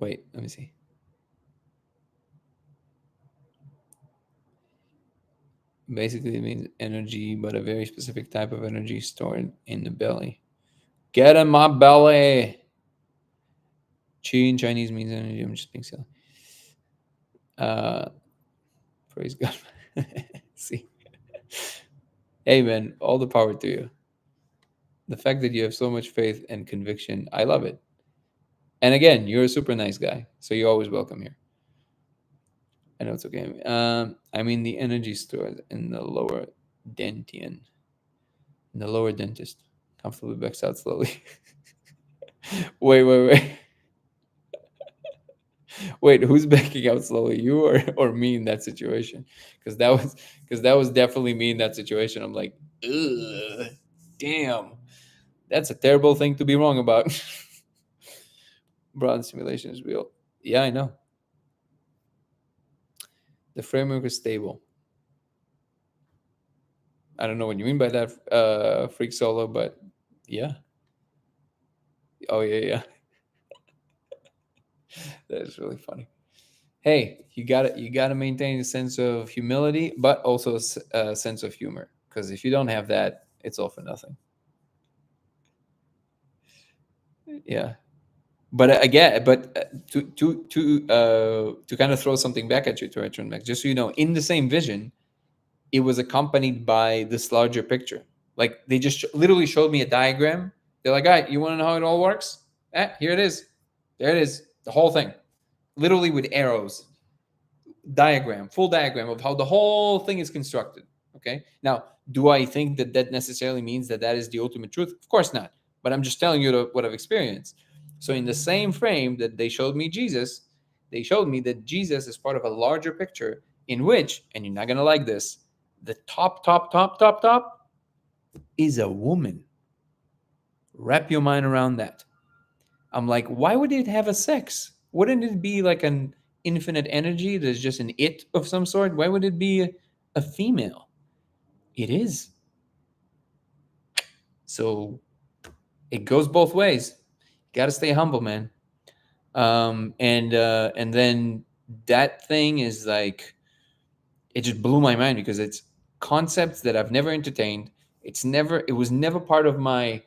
wait, let me see. Basically, it means energy, but a very specific type of energy stored in the belly. Get in my belly. Chi in Chinese means energy. I'm just being silly. Uh, praise God. See, hey man, all the power to you. The fact that you have so much faith and conviction, I love it. And again, you're a super nice guy, so you're always welcome here. I know it's okay. I mean the energy stored in the lower dentian, in the lower dentist. Comfortably backs out slowly. Wait. Wait, who's backing out slowly? You or me in that situation? Because that was definitely me in that situation. I'm like, ugh, damn, that's a terrible thing to be wrong about. Broad simulation is real. Yeah, I know. The framework is stable. I don't know what you mean by that, freak solo, but yeah. Oh yeah. That is really funny. Hey, you got to maintain a sense of humility, but also a sense of humor. Because if you don't have that, it's all for nothing. Yeah. But again, to kind of throw something back at you, to return back, just so you know, in the same vision, it was accompanied by this larger picture. Like they just literally showed me a diagram. They're like, "All right, you want to know how it all works? Here it is. There it is. The whole thing, literally with arrows, diagram, full diagram of how the whole thing is constructed." Okay. Now, do I think that that necessarily means that that is the ultimate truth? Of course not. But I'm just telling you what I've experienced. So, in the same frame that they showed me Jesus, they showed me that Jesus is part of a larger picture in which, and you're not going to like this, the top is a woman. Wrap your mind around that. I'm like, why would it have a sex? Wouldn't it be like an infinite energy that's just an it of some sort? Why would it be a female? It is. So it goes both ways. Got to stay humble, man. And then that thing is like it just blew my mind because it's concepts that I've never entertained. It was never part of my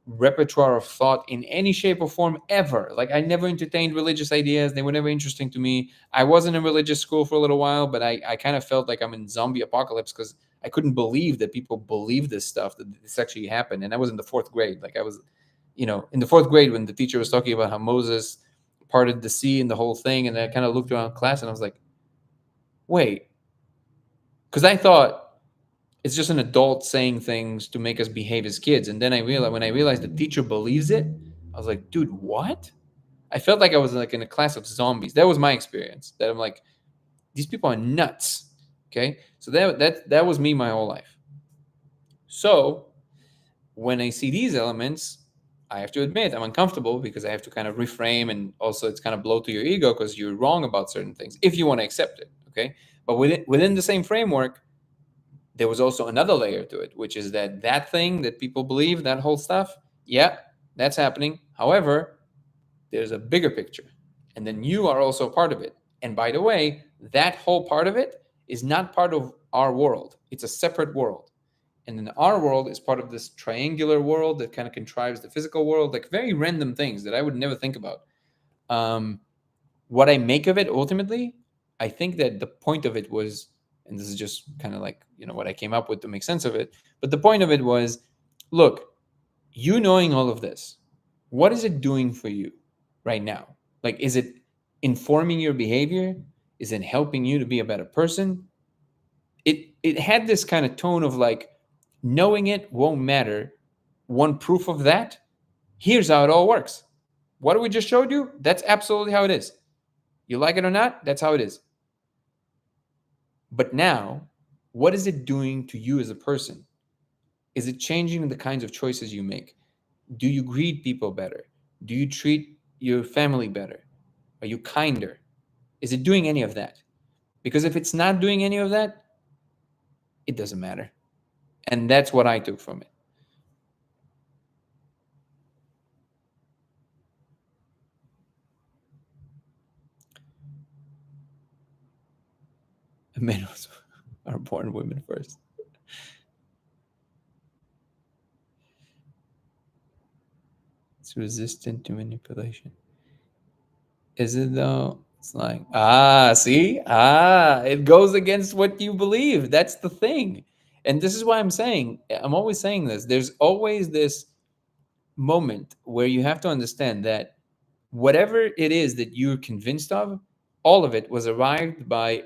repertoire of thought in any shape or form ever. Like I never entertained religious ideas. They were never interesting to me. I was in a religious school for a little while, but I kind of felt like I'm in zombie apocalypse because I couldn't believe that people believe this stuff, that this actually happened. And I was in the fourth grade. Like I was, in the fourth grade when the teacher was talking about how Moses parted the sea and the whole thing. And I kind of looked around class and I was like, wait, because I thought it's just an adult saying things to make us behave as kids. And then when I realized the teacher believes it, I was like, dude, what? I felt like I was like in a class of zombies. That was my experience. That I'm like, these people are nuts. Okay, so that was me my whole life. So when I see these elements, I have to admit I'm uncomfortable because I have to kind of reframe, and also it's kind of blow to your ego because you're wrong about certain things if you want to accept it. Okay, but within the same framework, there was also another layer to it, which is that thing that people believe, that whole stuff, yeah, that's happening. However, there's a bigger picture. And then you are also part of it. And by the way, that whole part of it is not part of our world. It's a separate world. And then our world is part of this triangular world that kind of contrives the physical world, like very random things that I would never think about. What I make of it ultimately, I think that the point of it was, and this is just kind of like, what I came up with to make sense of it. But the point of it was, look, you knowing all of this, what is it doing for you right now? Like, is it informing your behavior? Is it helping you to be a better person? It had this kind of tone of like, knowing it won't matter. One proof of that, here's how it all works. What we just showed you, that's absolutely how it is. You like it or not, that's how it is. But now, what is it doing to you as a person? Is it changing the kinds of choices you make? Do you greet people better? Do you treat your family better? Are you kinder? Is it doing any of that? Because if it's not doing any of that, it doesn't matter. And that's what I took from it. Men are born women first. It's resistant to manipulation. Is it though? It's like, see? It goes against what you believe. That's the thing. And this is why I'm always saying this. There's always this moment where you have to understand that whatever it is that you're convinced of, all of it was arrived by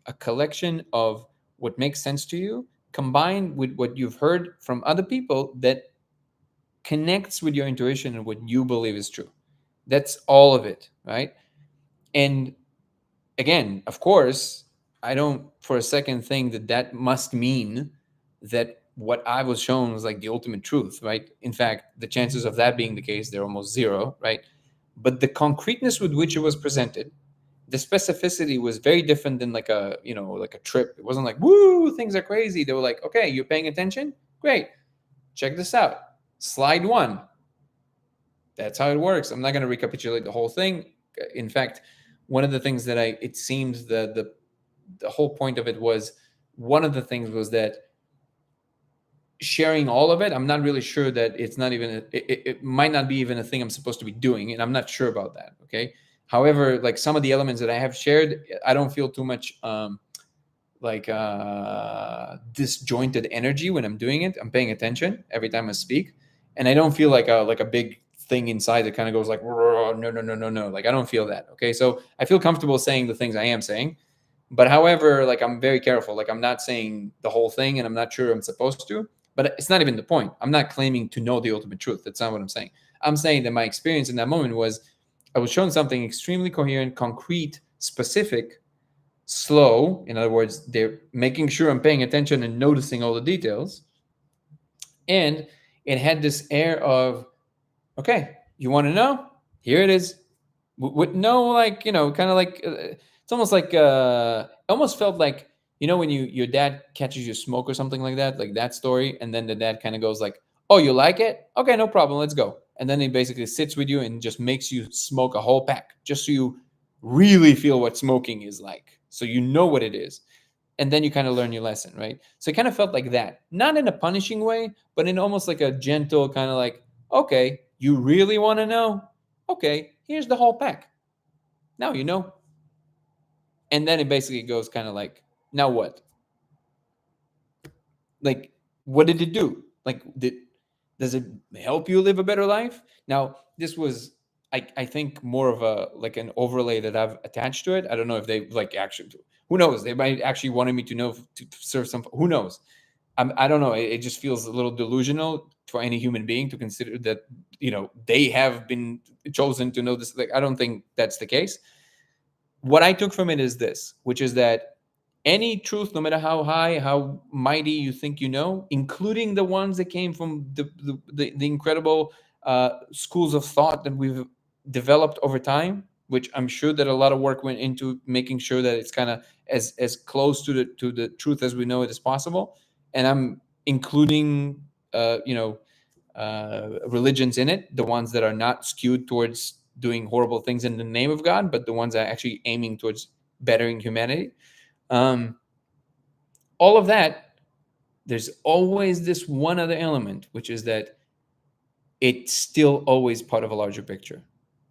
a collection of what makes sense to you, combined with what you've heard from other people that connects with your intuition and what you believe is true. That's all of it, right? And again, of course, I don't for a second think that that must mean that what I was shown was like the ultimate truth, right? In fact, the chances of that being the case, they're almost zero, right? But the concreteness with which it was presented, the specificity was very different than like like a trip. It wasn't like, woo, things are crazy. They were like, okay, you're paying attention? Great. Check this out. Slide 1. That's how it works. I'm not going to recapitulate the whole thing. In fact, one of the things that it seems the whole point of it was, one of the things was that sharing all of it, I'm not really sure that it's not even, it might not be even a thing I'm supposed to be doing. And I'm not sure about that. Okay. However, like some of the elements that I have shared, I don't feel too much disjointed energy when I'm doing it. I'm paying attention every time I speak. And I don't feel like a big thing inside that kind of goes like, no, no, no, no, no. Like I don't feel that. Okay. So I feel comfortable saying the things I am saying. But however, like I'm very careful. Like I'm not saying the whole thing and I'm not sure I'm supposed to. But it's not even the point. I'm not claiming to know the ultimate truth. That's not what I'm saying. I'm saying that my experience in that moment was I was shown something extremely coherent, concrete, specific, slow. In other words, they're making sure I'm paying attention and noticing all the details. And it had this air of, okay, you want to know? Here it is. With no, like, kind of like, it's almost like, almost felt like, when your dad catches you smoke or something like that story. And then the dad kind of goes like, oh, you like it? Okay, no problem. Let's go. And then he basically sits with you and just makes you smoke a whole pack just so you really feel what smoking is like. So you know what it is. And then you kind of learn your lesson, right? So it kind of felt like that. Not in a punishing way, but in almost like a gentle kind of like, okay, you really want to know? Okay, here's the whole pack. Now you know. And then it basically goes kind of like, now what? Like, what did it do? Like, does it help you live a better life? Now, this was, I think, more of a like an overlay that I've attached to it. I don't know if they like actually, who knows? They might actually wanted me to know to serve some. Who knows? I don't know. It just feels a little delusional for any human being to consider that they have been chosen to know this. Like, I don't think that's the case. What I took from it is this, which is that any truth, no matter how high, how mighty you think you know, including the ones that came from the incredible schools of thought that we've developed over time, which I'm sure that a lot of work went into making sure that it's kind of as close to the truth as we know it as possible. And I'm including religions in it, the ones that are not skewed towards doing horrible things in the name of God, but the ones that are actually aiming towards bettering humanity. All of that, there's always this one other element, which is that it's still always part of a larger picture.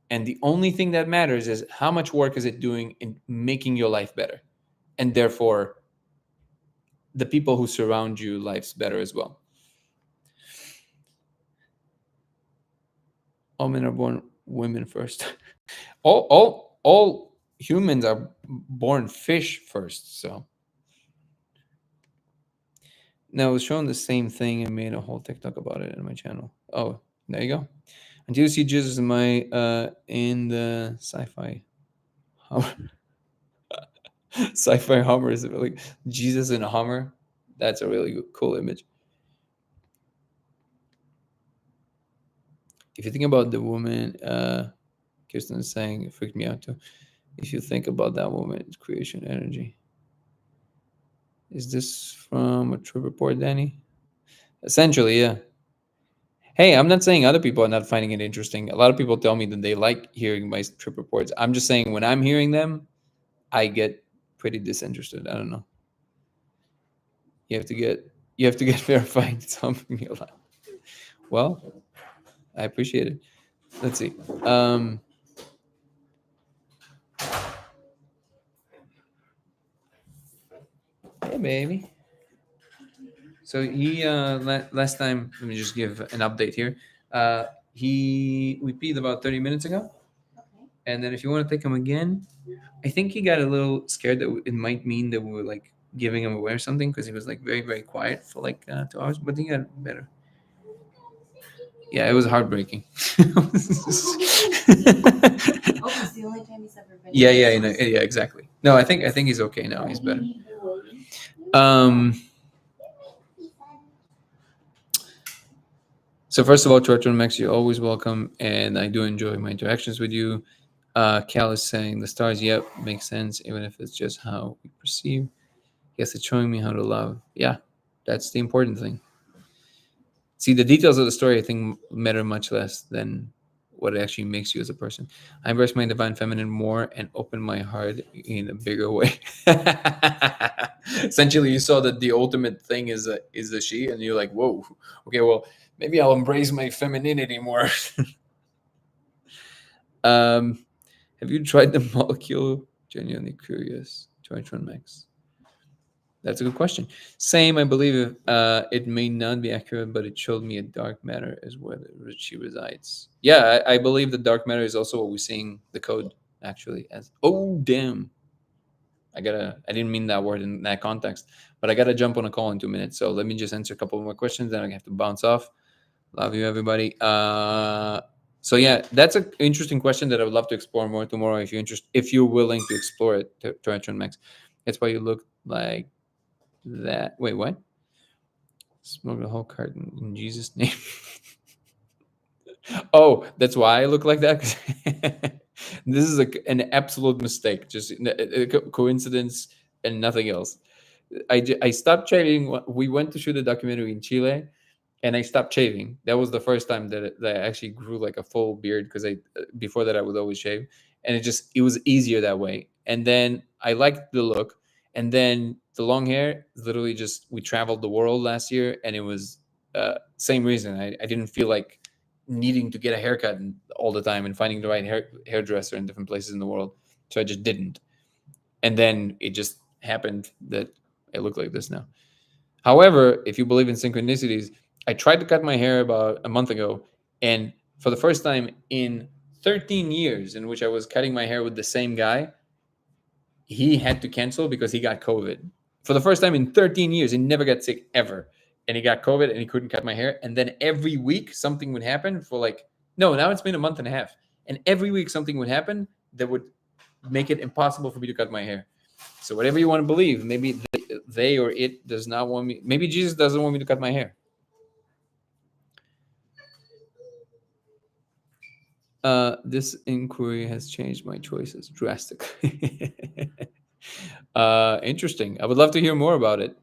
And the only thing that matters is how much work is it doing in making your life better. And therefore, the people who surround you lives better as well. All men are born women first. all humans are born fish first. So now I was showing the same thing and made a whole TikTok about it in my channel. Oh, there you go. Until you see Jesus in the sci-fi Hummer. Sci-fi Hummer is like Jesus in a Hummer. That's a really cool image. If you think about the woman, Kirsten is saying, it freaked me out too. If you think about that woman, it's creation energy. Is this from a trip report, Danny? Essentially, yeah. Hey, I'm not saying other people are not finding it interesting. A lot of people tell me that they like hearing my trip reports. I'm just saying when I'm hearing them, I get pretty disinterested. I don't know. You have to get verified. It's helping me a lot. Well, I appreciate it. Let's see. Hey, baby. So he last time. Let me just give an update here. We peed about 30 minutes ago, and then if you want to take him again, I think he got a little scared that it might mean that we were like giving him away or something because he was like very very quiet for like 2 hours, but he got better. Yeah, it was heartbreaking. Oh, it's the only time he's ever been. Yeah, exactly. No, I think he's okay now. He's better. So first of all, Torture Max, you're always welcome, and I do enjoy my interactions with you. Cal is saying the stars, yep, makes sense, even if it's just how we perceive. Yes, it's showing me how to love. Yeah, that's the important thing. See, the details of the story, I think, matter much less than what it actually makes you as a person. I embrace my divine feminine more and open my heart in a bigger way. Essentially, you saw that the ultimate thing is a she, and you're like, whoa, okay, well, maybe I'll embrace my femininity more. Have you tried the molecule? Genuinely curious. Tritron Max. That's a good question. Same, I believe it may not be accurate, but it showed me a dark matter is where she resides. Yeah, I believe the dark matter is also what we're seeing the code actually as. Oh, damn. I didn't mean that word in that context, but I gotta jump on a call in 2 minutes. So let me just answer a couple more questions, then I have to bounce off. Love you, everybody. So yeah, that's an interesting question that I would love to explore more tomorrow if you're willing to explore it, Tritron Max. That's why you look like that. Wait, what? Smoke the whole carton in Jesus' name. Oh, that's why I look like that. This is an absolute mistake, just a coincidence and nothing else. I stopped shaving. We went to shoot a documentary in Chile, and I stopped shaving. That was the first time that I actually grew like a full beard because before that I would always shave, and it was easier that way. And then I liked the look, and then the long hair literally just we traveled the world last year, and it was same reason. I didn't feel like needing to get a haircut all the time and finding the right hairdresser in different places in the world, so I just didn't. And then it just happened that I look like this now. However, if you believe in synchronicities, I tried to cut my hair about a month ago, and for the first time in 13 years in which I was cutting my hair with the same guy, he had to cancel because he got COVID. For the first time in 13 years, he never got sick ever. And he got COVID and he couldn't cut my hair. And then every week something would happen for no, now it's been a month and a half. And every week something would happen that would make it impossible for me to cut my hair. So whatever you want to believe, maybe they or it does not want me. Maybe Jesus doesn't want me to cut my hair. This inquiry has changed my choices drastically. Interesting. I would love to hear more about it.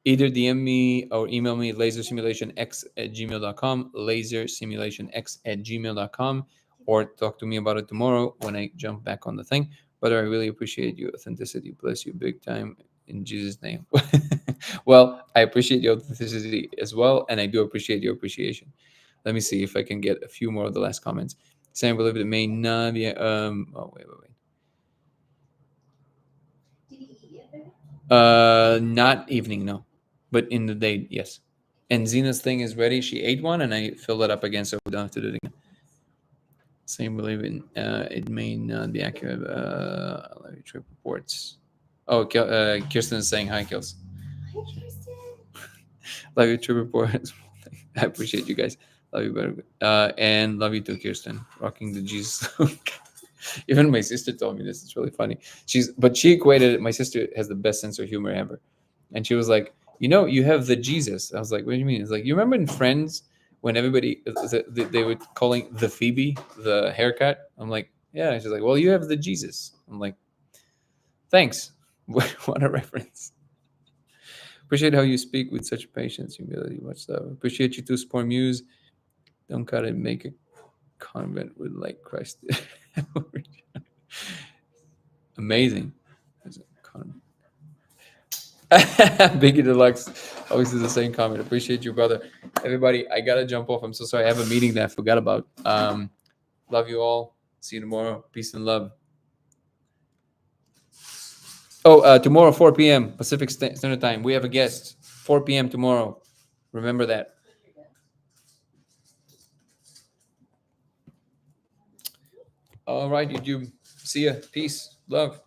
Either DM me or email me lasersimulationx@gmail.com, lasersimulationx@gmail.com, or talk to me about it tomorrow when I jump back on the thing. But I really appreciate your authenticity. Bless you big time in Jesus' name. Well, I appreciate your authenticity as well, and I do appreciate your appreciation. Let me see if I can get a few more of the last comments. Saying believe it may not be. Oh wait. Did he eat yet, baby? Not evening, no, but in the day, yes. And Zena's thing is ready. She ate one, and I filled it up again, so we don't have to do it again. Same believe in. It may not be accurate. Let me trip reports. Oh, Kirsten is saying hi, Kils. Hi, Kirsten. Love you, trip reports. I appreciate you guys. Love you, better. And love you too, Kirsten. Rocking the Jesus. Even my sister told me this. It's really funny. She equated it. My sister has the best sense of humor ever, and she was like, you have the Jesus. I was like, what do you mean? It's like, you remember in Friends when everybody they were calling the Phoebe the haircut. I'm like, yeah. She's like, well, you have the Jesus. I'm like, thanks. What a reference. Appreciate how you speak with such patience, humility, much stuff. Appreciate you too, Sport Muse. Don't cut it, make a convent with like Christ. Amazing. Biggie Deluxe always is the same comment. Appreciate you, brother. Everybody, I gotta jump off. I'm so sorry. I have a meeting that I forgot about. Love you all. See you tomorrow. Peace and love. Oh, tomorrow 4 p.m. Pacific Standard Time. We have a guest. 4 p.m. tomorrow. Remember that. All right, YouTube. See ya. Peace. Love.